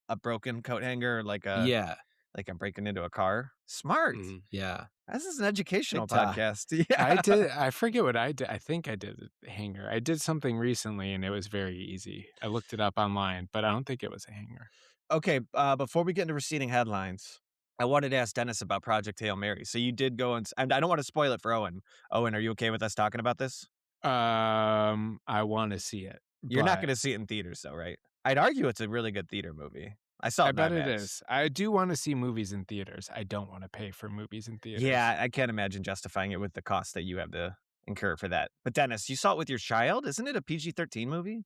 a broken coat hanger, like Yeah. like I'm breaking into a car. Smart. Yeah. This is an educational It, podcast. Yeah. I did. I forget what I did. I think I did a hanger. I did something recently, and it was very easy. I looked it up online, but I don't think it was a hanger. Okay, before we get into receding headlines, I wanted to ask Dennis about Project Hail Mary. So you did go and I don't want to spoil it for Owen. Owen, are you okay with us talking about this? I want to see it. You're not but going to see it in theaters, though, right? I'd argue it's a really good theater movie. I saw I it bet it IMAX. is. I do want to see movies in theaters. I don't want to pay for movies in theaters. Yeah, I can't imagine justifying it with the cost that you have to incur for that. But Dennis, you saw it with your child? Isn't it a PG-13 movie?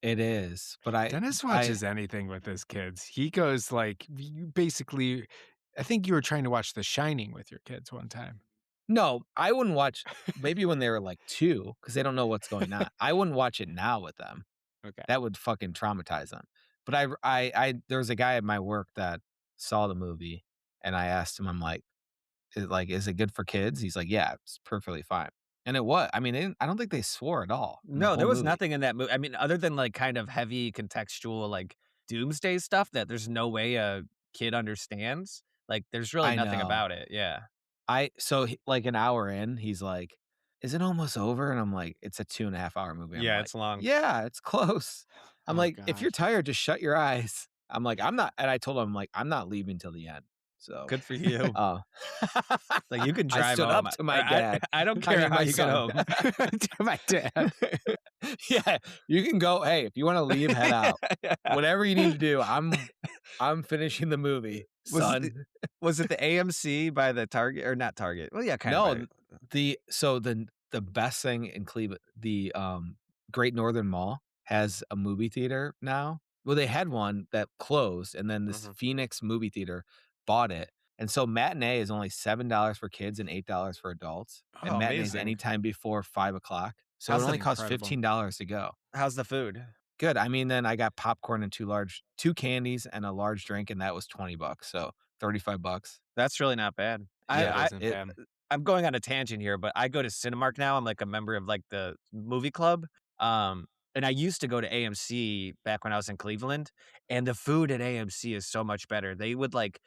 It is, but Dennis watches anything with his kids. He goes like, you basically, I think you were trying to watch The Shining with your kids one time. No, I wouldn't watch. Maybe when they were like 2, because they don't know what's going on. I wouldn't watch it now with them. Okay. That would fucking traumatize them. But there was a guy at my work that saw the movie, and I asked him, I'm like, is it good for kids? He's like, yeah, it's perfectly fine. And it was. I mean, I don't think they swore at all. in the No, whole there was movie. nothing in that movie. I mean, other than like kind of heavy contextual like doomsday stuff that there's no way a kid understands. Like there's really I nothing know. about it. Yeah. Like an hour in, he's like, is it almost over? And I'm like, it's a 2.5-hour movie. I'm Yeah, like, it's long. Yeah, it's close. I'm Oh, like, if God. you're tired, just shut your eyes. I'm like, I'm not. And I told him, I'm like, I'm not leaving till the end. So Good for you. Like you can drive I stood home. up to my dad. I don't I care mean, how my you get son. home. To my dad. Yeah, you can go. Hey, if you want to leave, head out. Whatever you need to do. I'm finishing the movie, Was son. it Was it the AMC by the Target or not Target? Well, yeah, kind No, of. the best thing in Cleveland, the Great Northern Mall has a movie theater now. Well, they had one that closed, and then this Phoenix movie theater bought it. And so matinee is only $7 for kids and $8 for adults. And Oh, matinee is amazing. anytime before 5:00. So How's it that only costs incredible? $15 to go. How's the food? Good. I mean, then I got popcorn and two candies and a large drink, and that was $20. So $35. That's really not bad. Yeah, it isn't I, bad. I'm going on a tangent here, but I go to Cinemark now. I'm like a member of like the movie club. And I used to go to AMC back when I was in Cleveland, and the food at AMC is so much better. They would like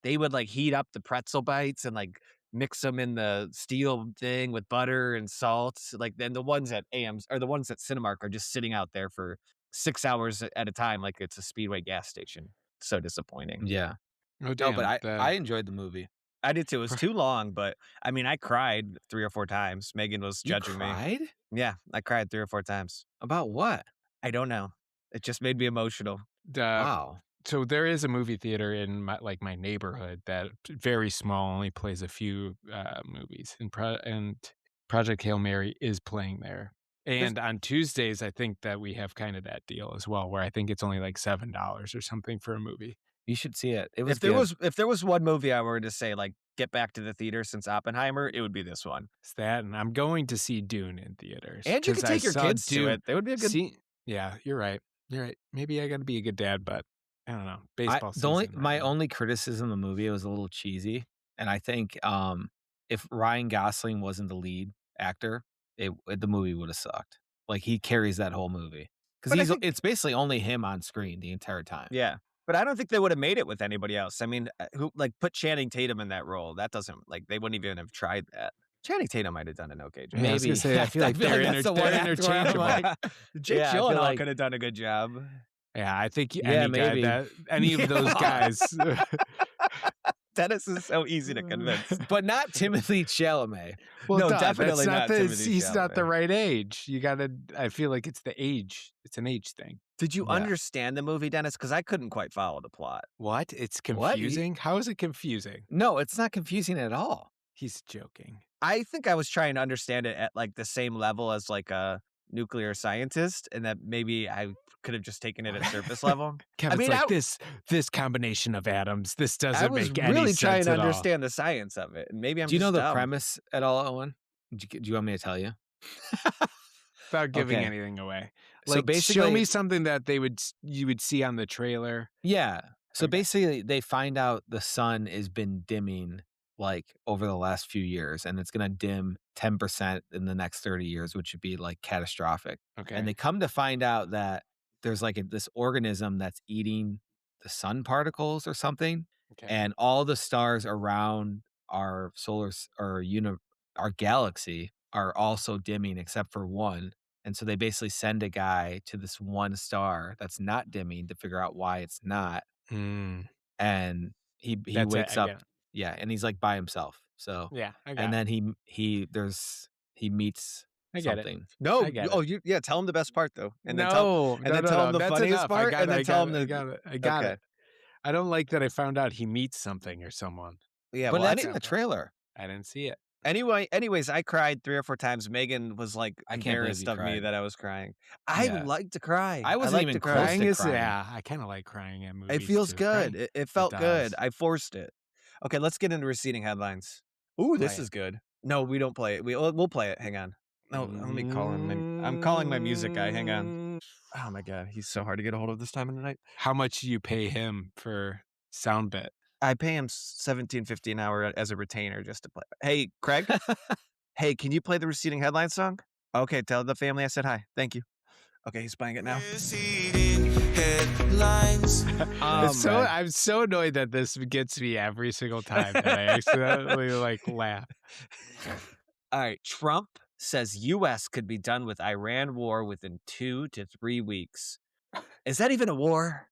heat up the pretzel bites and like mix them in the steel thing with butter and salt. Like then the ones at AMC or the ones at Cinemark are just sitting out there for 6 hours at a time, like it's a Speedway gas station. So disappointing. Yeah. Oh, No, damn. but I enjoyed the movie. I did too. It was too long, but I mean, I cried 3 or 4 times. Megan was You judging me. cried? Yeah, I cried 3 or 4 times. About what? I don't know. It just made me emotional. Wow. So there is a movie theater in my neighborhood that very small, only plays a few movies, and Project Hail Mary is playing there. And on Tuesdays, I think that we have kind of that deal as well, where I think it's only like $7 or something for a movie. You should see it. It was If there was one movie I were to say like get back to the theater since Oppenheimer, it would be this one. It's that, and I'm going to see Dune in theaters. And you 'cause could I take your saw kids to Dune- it. They would be a good. Yeah, you're right. You're right. Maybe I got to be a good dad, but I don't know. Baseball season. my only criticism of the movie, it was a little cheesy, and I think if Ryan Gosling wasn't the lead actor, the movie would have sucked. Like he carries that whole movie But I because think- it's basically only him on screen the entire time. Yeah. But I don't think they would have made it with anybody else. I mean, who like put Channing Tatum in that role? That doesn't like they wouldn't even have tried that. Channing Tatum might have done an okay job. Yeah, I was gonna say, I feel like they're that's the one actor where I'm interchangeable. like, Jake yeah, I feel Gyllenhaal like- could have done a good job. Yeah, I think Yeah, any guy maybe. that any of those guys. Dennis is so easy to convince. but not Timothy Chalamet. Well, No, duh, definitely that's not the, Timothy he's not the Chalamet. right age. You gotta. I feel like it's the age. It's an age thing. Did you Yeah. understand the movie, Dennis? Because I couldn't quite follow the plot. What? It's What? confusing. How is it confusing? No, it's not confusing at all. He's joking. I think I was trying to understand it at like the same level as like a nuclear scientist, and that maybe I could have just taken it at surface level. Kevin's mean, like this combration of atoms. This doesn't I was make any really sense trying to at all. understand the science of it, and maybe I'm. Do you know just the dumb. premise at all, Owen? Do you want me to tell you? Without giving Okay. anything away. So Like, show basically- me something that you would see on the trailer. Yeah. So Okay. basically, they find out the sun has been dimming like over the last few years, and it's going to dim 10% in the next 30 years, which would be like catastrophic. Okay. And they come to find out that there's like this organism that's eating the sun particles or something, okay. and all the stars around our our galaxy are also dimming except for one. And so they basically send a guy to this one star that's not dimming to figure out why it's not. Mm, And he that's it, wakes I up, get it. yeah, and he's like by himself. So Yeah, I got and it. then he meets I get it. something. No, I get it. tell him the best part though, and no, then tell him the that's funniest enough. part, and then tell him I the got it. I got Okay. it. I don't like that I found out he meets something or someone. Yeah, But well, that's in the trailer. I didn't see it. anyways, I cried 3 or 4 times. Megan was like I can't believe embarrassed you of me cried. that I was crying. I Yeah. like to cry. I wasn't like even to close cry. Crying to is crying. yeah. I kind of like crying at movies. It feels too. good. Crying- It felt good. does. I forced it. Okay, let's get into receding headlines. Ooh, this Play is good. No, we don't play it. We'll play it. Hang on. No, let me call him. I'm calling my music guy. Hang on. Oh my god, he's so hard to get a hold of this time of the night. How much do you pay him for sound bit? I pay him $17.50 an hour as a retainer just to play. Hey, Craig. Hey, can you play the receding headline song? Okay, tell the family I said hi. Thank you. Okay, he's playing it now. Receding headlines. I'm so annoyed that this gets me every single time that I accidentally like laugh. All right, Trump says U.S. could be done with Iran war within 2 to 3 weeks. Is that even a war?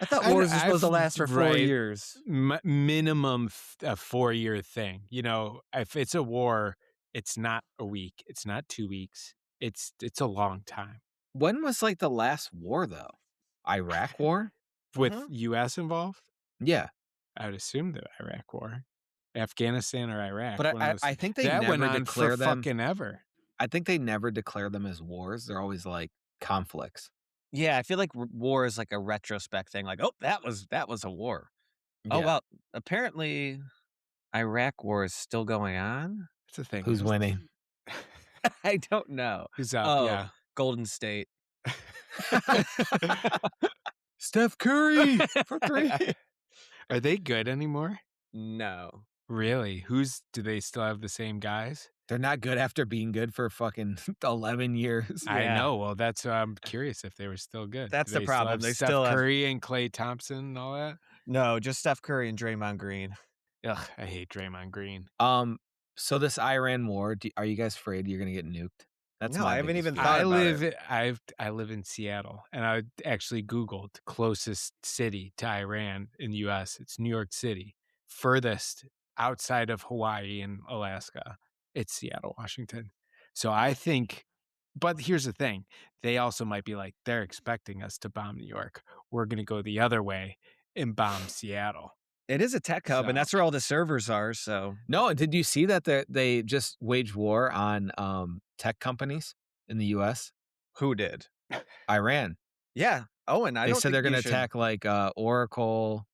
I thought wars are supposed to last for 4 right. years. Minimum a 4-year thing. You know, if it's a war, it's not a week. It's not 2 weeks. It's a long time. When was like the last war though? Iraq war? With U.S. involved? Yeah. I would assume the Iraq war. Afghanistan or Iraq. But one of those- I think they that never went on declare for them. fucking ever. I think they never declare them as wars. They're always like conflicts. Yeah, I feel like war is like a retrospect thing. Like, oh, that was a war. Oh Yeah. well, apparently, Iraq war is still going on. It's a thing. Who's winning? I don't know. Who's up? Oh, Yeah. Golden State. Steph Curry for 3. Are they good anymore? No. Really? Do they still have the same guys? They're not good after being good for fucking 11 years. I Yeah. know. Well, that's I'm curious if they were still good. That's Do the problem. Have They Steph still have- Curry and Klay Thompson and all that. No, just Steph Curry and Draymond Green. Ugh, I hate Draymond Green. So this Iran war, are you guys afraid you're gonna get nuked? That's No, my I haven't biggest even fear. thought I about it. live in Seattle, and I actually Googled closest city to Iran in the U.S. It's New York City. Furthest outside of Hawaii and Alaska, it's Seattle, Washington. So I think, but here's the thing: they also might be like, they're expecting us to bomb New York. We're gonna go the other way and bomb Seattle. It is a tech hub, So- and that's where all the servers are. So No, did you see that they just waged war on tech companies in the U.S.? who did? Iran. Yeah. Oh, and I They don't said think they're going to you should- attack like Oracle,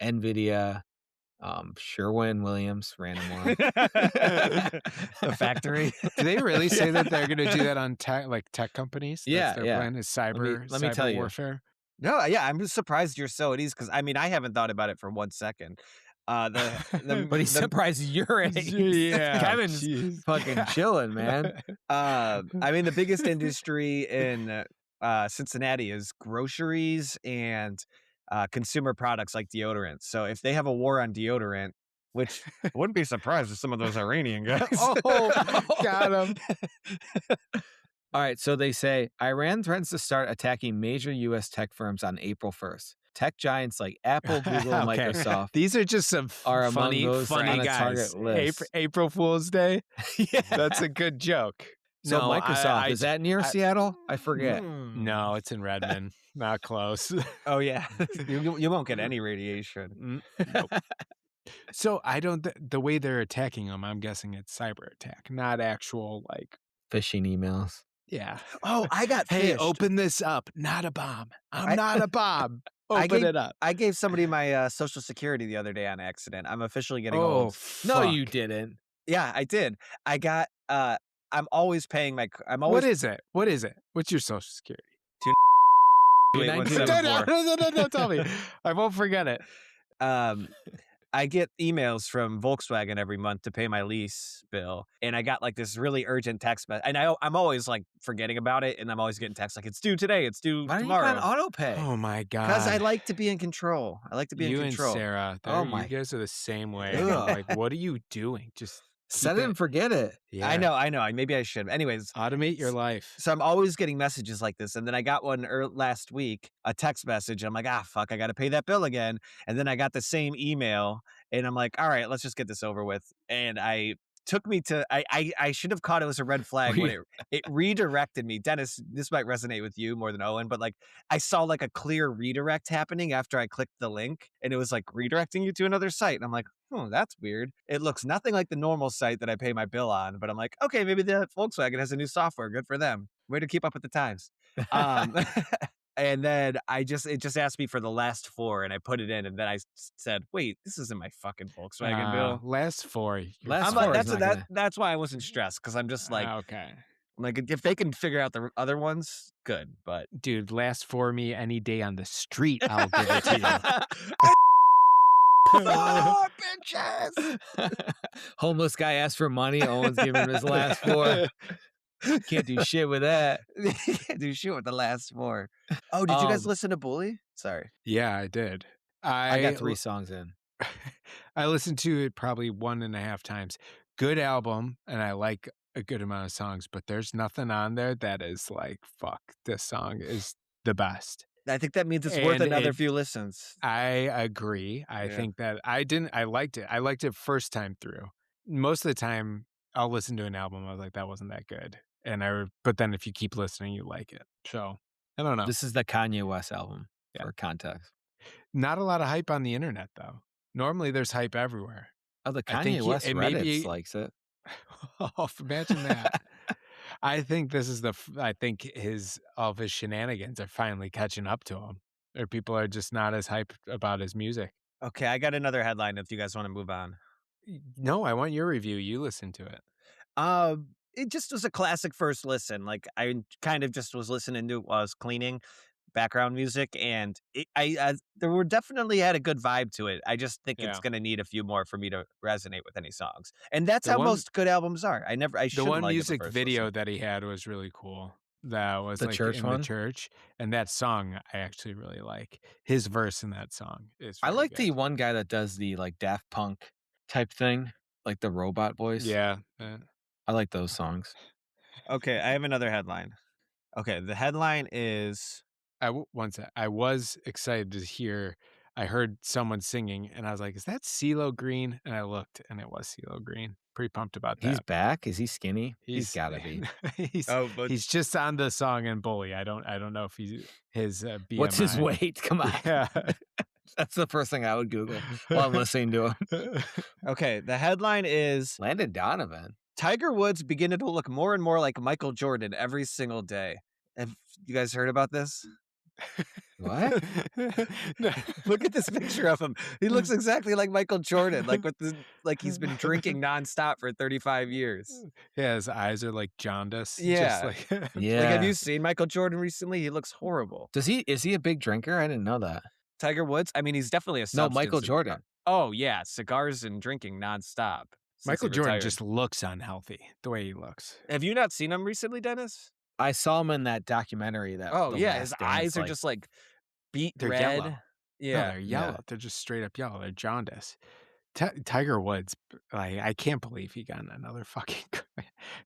Nvidia, Sherwin-Williams, random one. the factory. Do they really say that they're going to do that on tech companies? Yeah, That's their yeah. plan is cyber. let me cyber tell you. warfare. No, yeah, I'm just surprised you're so at ease because I mean I haven't thought about it for 1 second. But he's the- surprised you're age. Yeah, Kevin's jeez. fucking chilling, man. I mean the biggest industry in Cincinnati is groceries and consumer products like deodorant. So if they have a war on deodorant, which I wouldn't be surprised if some of those Iranian guys. Oh, got him. All right, so they say Iran threatens to start attacking major U.S. tech firms on April 1st. Tech giants like Apple, Google, and Okay. Microsoft These are just some are among funny those on a guys. target list. April Fool's Day. Yeah. That's a good joke. So No, Microsoft, is that near Seattle? I forget. No, it's in Redmond. Not close. Oh yeah, you won't get any radiation. Nope. So I don't. The way they're attacking them, I'm guessing it's cyber attack, not actual like. Phishing emails. Yeah. Oh, I got Hey, fished. open this up. Not a bomb. I'm not a bomb. I Open gave- it up. I gave somebody my social security the other day on accident. I'm officially getting Oh, old. No, fuck. you didn't. Yeah, I did. I got. I'm always paying my. I'm always. What is it? What is it? What's your social security? Wait, No, one no, second. No, tell me. I won't forget it. I get emails from Volkswagen every month to pay my lease bill, and I got like this really urgent text message. And I'm always like forgetting about it, and I'm always getting texts like it's due today, it's due Why don't you tomorrow. put on auto pay? Oh my god. Because I like to be in control. I like to be you in control. and Sarah. Oh You my- guys are the same way. Ugh. Like, what are you doing? Just Set keep it and forget it. Yeah. I know. Maybe I should. Anyways, Automate your life. so I'm always getting messages like this. And then I got one last week, a text message. I'm like, fuck, I got to pay that bill again. And then I got the same email and I'm like, all right, let's just get this over with. And I took me to I should have caught it was a red flag when it redirected me. Dennis, this might resonate with you more than Owen, but like I saw like a clear redirect happening after I clicked the link, and it was like redirecting you to another site. And I'm like, oh, that's weird. It looks nothing like the normal site that I pay my bill on, but I'm like, okay, maybe the Volkswagen has a new software. Good for them. Way to keep up with the times. And then it just asked me for the last four, and I put it in, and then I said, "Wait, this isn't my fucking Volkswagen bill." Last four. That's why I wasn't stressed, because I'm just like, okay. Like if they can figure out the other ones, good. But dude, last four me any day on the street, I'll give it to you. Oh, bitches! Homeless guy asked for money. Owen's giving him his last four. Can't do shit with that. Can't do shit with the last four. Oh, did you guys listen to Bully? Sorry. Yeah, I did. I got 3 songs in. I listened to it probably 1.5 times. Good album, and I like a good amount of songs, but there's nothing on there that is like, fuck, this song is the best. I think that means it's worth another few listens. I agree. I think that I liked it. I liked it first time through. Most of the time, I'll listen to an album, I was like, that wasn't that good. But then if you keep listening, you like it. So I don't know. This is the Kanye West album for context. Not a lot of hype on the internet though. Normally there's hype everywhere. Oh, the Kanye West Reddit likes it. Oh, imagine that. I think this is I think all of his shenanigans are finally catching up to him. Or people are just not as hyped about his music. Okay, I got another headline if you guys want to move on. No, I want your review. You listen to it. It just was a classic first listen. Like I kind of just was listening to it while I was cleaning, background music, and there were definitely had a good vibe to it. I just think it's going to need a few more for me to resonate with any songs, and that's how most good albums are. The one music video that he had was really cool. That was the like church in one? the church, and that song I actually really like. His verse in that song is. I really like good. the one guy that does the like Daft Punk type thing, like the robot voice. Yeah. I like those songs. Okay, I have another headline. Okay, the headline is... I was excited to hear... I heard someone singing, and I was like, is that CeeLo Green? And I looked, and it was CeeLo Green. Pretty pumped about that. He's back? Is he skinny? He's got to be. He's just on the song in Bully. I don't know if his BMI. What's his weight? Come on. Yeah. That's the first thing I would Google while I'm listening to him. Okay, the headline is... Landon Donovan. Tiger Woods beginning to look more and more like Michael Jordan every single day. Have you guys heard about this? What? Look at this picture of him. He looks exactly like Michael Jordan, like he's been drinking nonstop for 35 years. Yeah, his eyes are like jaundice. Yeah. Just like, Yeah. Like, have you seen Michael Jordan recently? He looks horrible. Is he a big drinker? I didn't know that. Tiger Woods? I mean, he's definitely a substance. No, Michael Jordan. Oh, yeah. Cigars and drinking nonstop. Michael Jordan just looks unhealthy the way he looks. Have you not seen him recently, Dennis? I saw him in that documentary. His eyes are just like beet They're red. yellow. Yeah, no, they're yellow. Yeah. They're just straight up yellow. They're jaundice. Tiger Woods, I can't believe he got in another fucking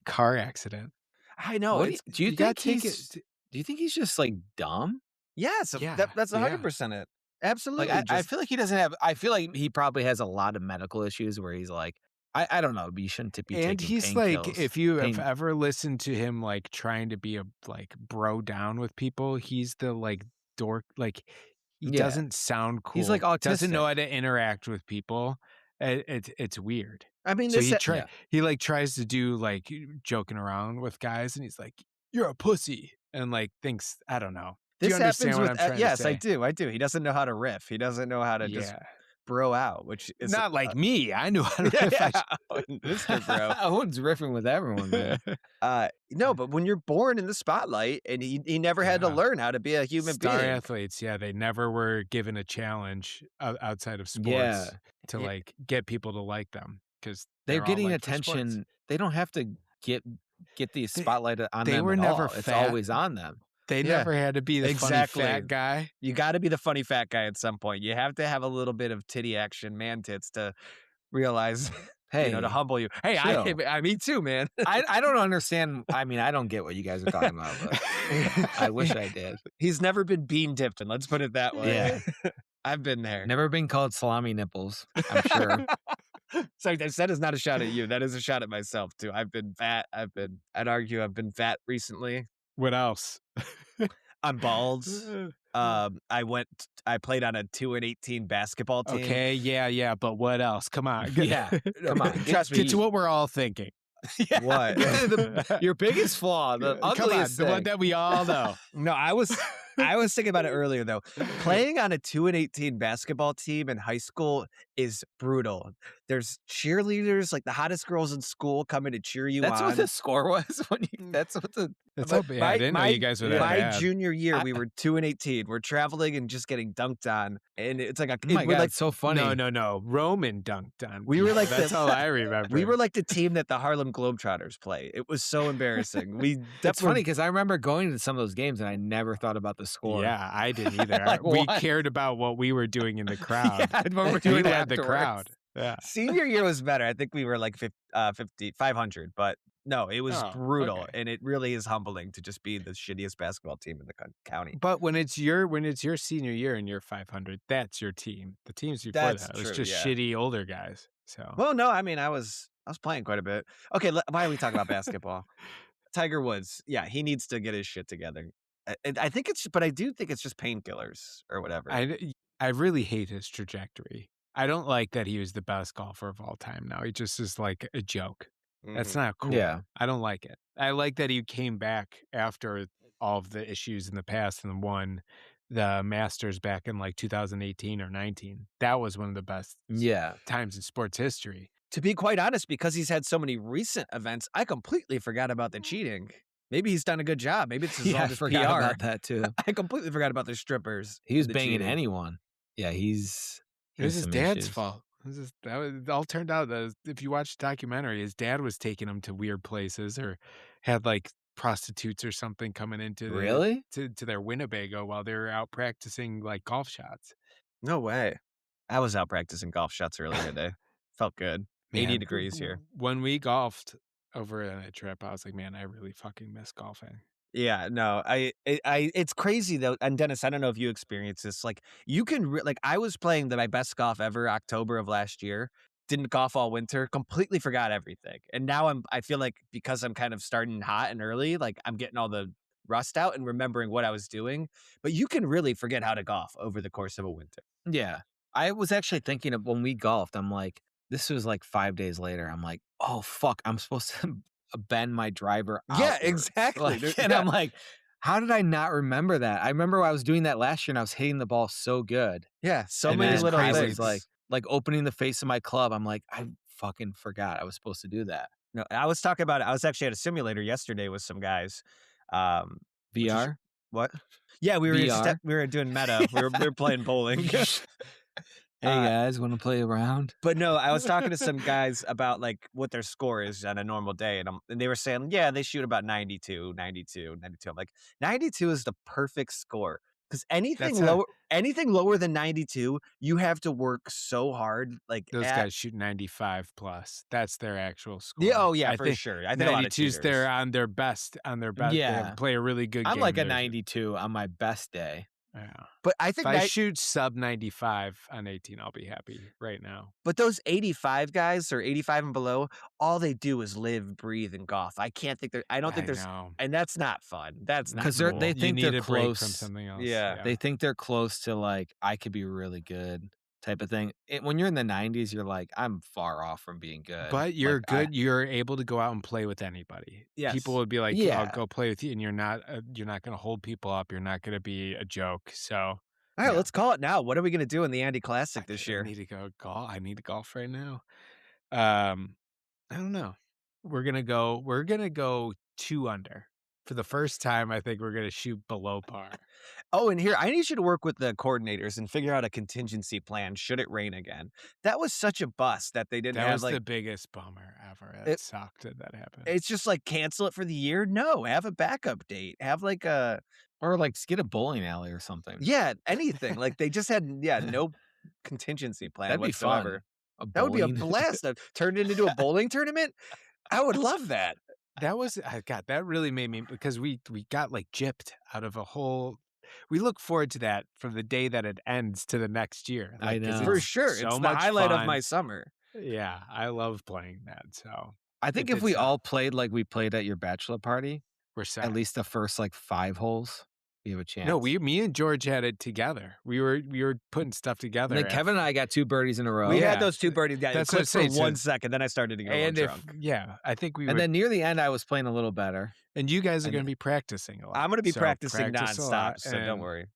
car accident. I know. Do you think he's just like dumb? Yes, that's 100% it. Absolutely. Like, I feel like he doesn't have. I feel like he probably has a lot of medical issues where he's like, I don't know, but you shouldn't be taking. And he's like, if you have ever listened to him like trying to be a like bro down with people, he's the like dork. Like he doesn't sound cool. He's like autistic. Doesn't know how to interact with people. It's weird. I mean, so he like tries to do like joking around with guys, and he's like, "You're a pussy," and like thinks, I don't know. This do you understand happens what I'm trying to say? I do. He doesn't know how to riff. He doesn't know how to just bro out, which is not like me. I knew how to riff. Mr. Bro. Owen's riffing with everyone, man. No, but when you're born in the spotlight, and he never had to learn how to be a human being. Star athletes, they never were given a challenge outside of sports to like get people to like them, because they're getting attention. They don't have to get the spotlight on them. They were never fat. It's always on them. They never had to be the funny fat guy. You got to be the funny fat guy at some point. You have to have a little bit of titty action, man tits, to realize, hey, to humble you. Hey, I me too, man. I don't understand. I mean, I don't get what you guys are talking about, but I wish I did. He's never been bean dipped, and let's put it that way. Yeah. I've been there. Never been called salami nipples, I'm sure. Sorry, that is not a shot at you. That is a shot at myself too. I've been fat. I'd argue I've been fat recently. What else? I'm bald. I played on a 2-18 basketball team. Okay, yeah, but what else? Come on. Yeah, come on. Trust me. Get to what we're all thinking. Yeah. What? Your biggest flaw, the ugliest the one thing. that we all know. No, I was thinking about it earlier though. Playing on a 2-18 basketball team in high school is brutal. There's cheerleaders, like the hottest girls in school, coming to cheer you That's on. what the score was. That's what the. That's how bad. I didn't know you guys were that my bad. junior year, we were 2-18. We're traveling and just getting dunked on, and it's like Oh my God, like it's so funny. No. Roman dunked on. We were people. like that's all I remember. we were like the team that the Harlem Globetrotters play. It was so embarrassing. We That's funny because I remember going to some of those games and I never thought about the score. Yeah, I didn't either. Like, we what? cared about what we were doing in the crowd. Yeah, what we're we doing led the afterwards. crowd. Yeah. Senior year was better. I think we were like 500, but no, it was Oh, brutal, okay. and it really is humbling to just be the shittiest basketball team in the county. But when it's your senior year and you're 500, that's your team. The teams before That's that, it was true, just yeah. shitty older guys. So Well, no, I mean, I was playing quite a bit. Okay, why are we talking about basketball? Tiger Woods, yeah, he needs to get his shit together. I think but I do think it's just painkillers or whatever. I really hate his trajectory. I don't like that he was the best golfer of all time now. He just is like a joke. That's Mhm. not cool. Yeah. I don't like it. I like that he came back after all of the issues in the past and won the Masters back in like 2018 or 19. That was one of the best Yeah. times in sports history. To be quite honest, because he's had so many recent events, I completely forgot about the cheating. Maybe he's done a good job. Maybe it's Yeah, all I just forgot PR. about that too. I completely forgot about the strippers. He was the banging cheating. anyone. Yeah, he It was has his some dad's issues. fault. It all turned out that if you watch the documentary, his dad was taking him to weird places or had like prostitutes or something coming into Really? to their Winnebago while they were out practicing like golf shots. No way. I was out practicing golf shots earlier today. Felt good. 80 Man, degrees here. When we golfed over on a trip, I was like, man, I really fucking miss golfing. Yeah, no, it's crazy though. And Dennis, I don't know if you experienced this. Like, you can like, I was playing my best golf ever, October of last year. Didn't golf all winter. Completely forgot everything. And now I feel like because I'm kind of starting hot and early, like I'm getting all the rust out and remembering what I was doing. But you can really forget how to golf over the course of a winter. Yeah. I was actually thinking of when we golfed, I'm like, this was like 5 days later. I'm like, oh, fuck, I'm supposed to bend my driver Yeah, outwards. exactly. Like, and Yeah. I'm like, how did I not remember that? I remember I was doing that last year and I was hitting the ball so good. Yeah, so And many then little I was things. like opening the face of my club. I'm like, I fucking forgot I was supposed to do that. No, I was talking about it. I was actually at a simulator yesterday with some guys. Which is- VR? What? Yeah, we were VR? we were doing meta. We were playing bowling. Hey guys, want to play around? But no, I was talking to some guys about like what their score is on a normal day. And they were saying, yeah, they shoot about 92. I'm like, 92 is the perfect score. Because anything lower than 92, you have to work so hard. Like Those guys shoot 95 plus. That's their actual score. Yeah, oh yeah, I for think sure. I think a lot of 92's they're cheaters. on their best. They Yeah. play a really good I'm game. like a There's- 92 on my best day. Yeah. But I If think I shoot sub 95 on 18, I'll be happy right now. But those 85 guys or 85 and below, all they do is live, breathe, and golf. I don't think there's, know. and that's not fun. That's not 'Cause cool. they You think need they're a break from close. something else. Yeah. They think they're close to like, I could be really good type of thing. When you're in the 90s, you're like, I'm far off from being good. But you're Like, good. You're able to go out and play with anybody. Yes. People would be like, Yeah. "I'll go play with you," and you're not going to hold people up. You're not going to be a joke. So All right, yeah. let's call it now. What are we going to do in the Andy Classic I this year? need to go golf. I need to golf right now. I don't know. We're gonna go 2 under. For the first time, I think we're gonna shoot below par. Oh, and here, I need you to work with the coordinators and figure out a contingency plan should it rain again. That was such a bust that they didn't That have was like, the biggest bummer ever. It It- sucked that happened. it's just like cancel it for the year. No, have a backup date. Have like or like get a bowling alley or something. yeah, anything. Like they just had, no contingency plan That'd be whatsoever. fun. That would be a bowling- blast. Turned it into a bowling tournament. I would love that. That was God. That really made me because we got like gypped out of a whole. We look forward to that from the day that it ends to the next year. I Like, 'cause know. For it's sure. so It's the much highlight of fun. my summer. Yeah, I love playing that. So I think if we all played like we played at your bachelor party, we're set. at least the first like 5 holes, we have a chance. No, me and George had it together. We were putting stuff together. And then Kevin and I got 2 birdies in a row. We had those 2 birdies. Yeah, That's clicked what I'm for saying, 1 second. Then I started to get a little drunk. I think we And were. then near the end, I was playing a little better. And you guys are going to be practicing a lot. I'm going to be So practicing practice a nonstop, lot, so don't and worry.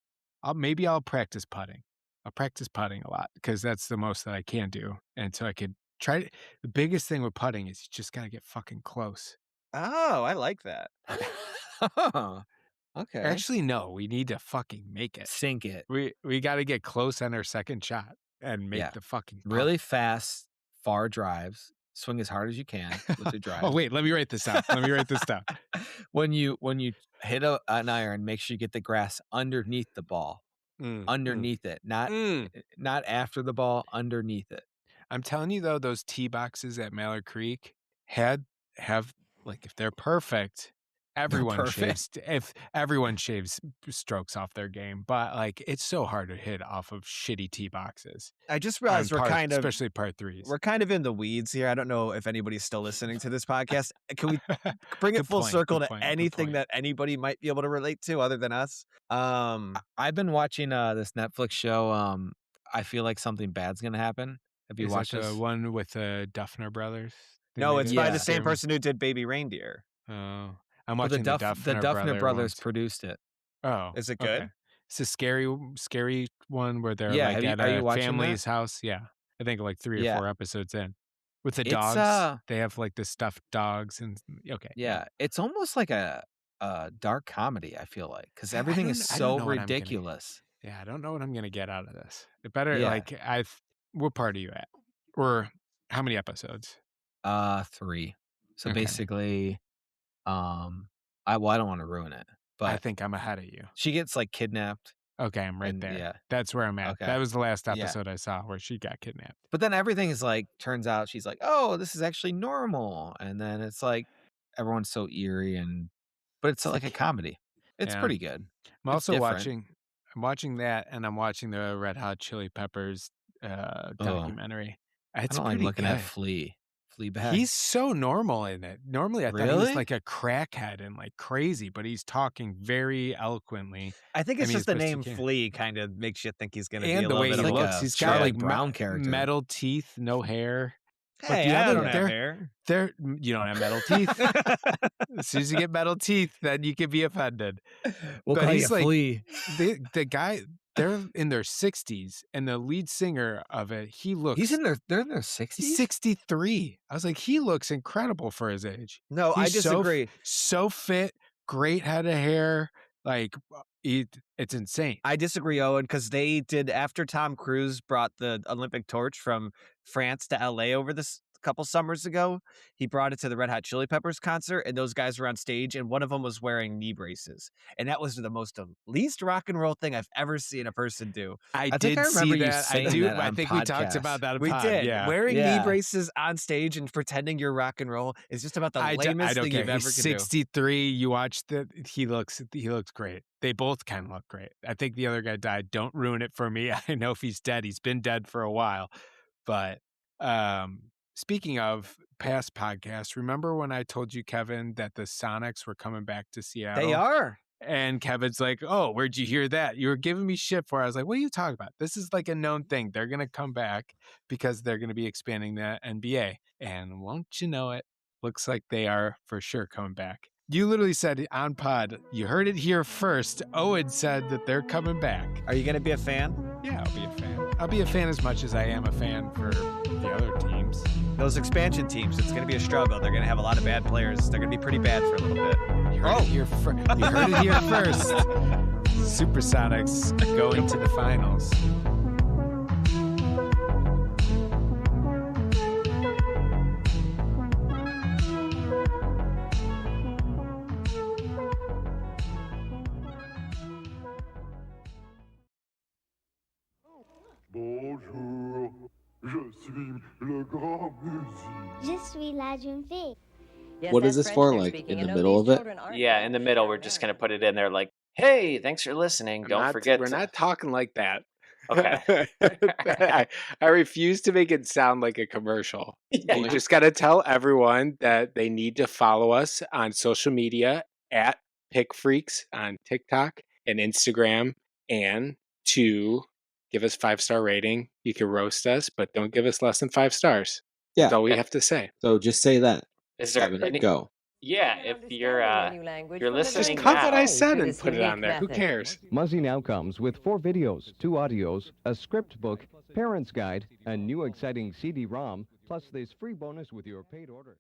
Maybe I'll practice putting. I'll practice putting a lot because that's the most that I can do. And so I could try. The biggest thing with putting is you just got to get fucking close. Oh, I like that. Okay. Actually, no, we need to fucking make it. Sink it. We got to get close on our second shot and make the fucking putt. Really fast, far drives. Swing as hard as you can with your drive. Oh, wait, let me write this down. When you hit an iron, make sure you get the grass underneath the ball. Underneath it. Not after the ball, underneath it. I'm telling you though, those tee boxes at Mallard Creek have like if they're perfect, everyone shaves strokes off their game. But like it's so hard to hit off of shitty tee boxes. I just realized especially par threes. We're kind of in the weeds here. I don't know if anybody's still listening to this podcast. Can we bring it full circle to anything that anybody might be able to relate to other than us? I've been watching this Netflix show. I feel like something bad's gonna happen. Have you watched the one with the Duffner brothers? No, it's by the same person who did Baby Reindeer. Oh, I'm watching the Duffner brothers produced it. Oh, is it good? Okay. It's a scary one where they're like at a family's house. Yeah, I think like 3 or 4 episodes in. With the dogs, they have like the stuffed dogs and Yeah, it's almost like a dark comedy. I feel like because everything is so ridiculous. I don't know what I'm gonna get out of this. It better what part are you at? Or how many episodes? 3. So basically, I don't want to ruin it, but I think I'm ahead of you. She gets like kidnapped. Okay, I'm right there. Yeah, that's where I'm at. Okay. That was the last episode I saw where she got kidnapped. But then everything is like, turns out she's like, oh, this is actually normal, and then it's like everyone's so eerie but it's like a comedy. It's pretty good. I'm also watching that, and I'm watching the Red Hot Chili Peppers documentary. I don't like looking at Fleabag. He's so normal in it. Normally, I thought he was like a crackhead and like crazy, but he's talking very eloquently. I think it's just the name Flea kind of makes you think he's going to be a the way he looks. He's got like brown character, metal teeth, no hair. Hey, I don't have hair. You don't have metal teeth. As soon as you get metal teeth, then you can be offended. But he's like Flea. The guy. They're in their 60s, and the lead singer of it, they're in their 60s? He's 63. I was like, he looks incredible for his age. No, I disagree. So fit, great head of hair. Like, it's insane. I disagree, Owen, because they did, after Tom Cruise brought the Olympic torch from France to LA over this couple summers ago, he brought it to the Red Hot Chili Peppers concert, and those guys were on stage, and one of them was wearing knee braces, and that was the least rock and roll thing I've ever seen a person do. I think I remember you saying that. I think we talked about that. We did. Yeah. Wearing knee braces on stage and pretending you're rock and roll is just about the lamest thing you've ever could do. 63. You watch he looks great. They both kind of look great. I think the other guy died. Don't ruin it for me. I know if he's dead, he's been dead for a while. But speaking of past podcasts, remember when I told you, Kevin, that the Sonics were coming back to Seattle? They are. And Kevin's like, oh, where'd you hear that? You were giving me shit for it. I was like, what are you talking about? This is like a known thing. They're going to come back because they're going to be expanding the NBA. And won't you know it? Looks like they are for sure coming back. You literally said on pod, you heard it here first. Owen said that they're coming back. Are you going to be a fan? Yeah, I'll be a fan. I'll be a fan as much as I am a fan for the other teams. Those expansion teams, it's going to be a struggle. They're going to have a lot of bad players. They're going to be pretty bad for a little bit. You heard it here first. Supersonics going to the finals. Bonjour, je suis le grand musique. Je suis la jeune fille. What is this for? Like in the middle of it? Yeah, in the middle. We're just gonna put it in there like, hey, thanks for listening. Don't forget. We're not talking like that. Okay. I refuse to make it sound like a commercial. Yeah, You just got to tell everyone that they need to follow us on social media at Pick Freaks on TikTok and Instagram, and to give us 5-star rating. You can roast us, but don't give us less than 5 stars. That's Yeah. all we have to say. So just say that. Is there Kevin, any? go. Yeah, if you're Just listening Just cut what I now, said to and this put it on unique there. Who method. cares? Muzzy now comes with 4 videos, 2 audios, a script book, parent's guide, a new exciting CD-ROM, plus this free bonus with your paid order.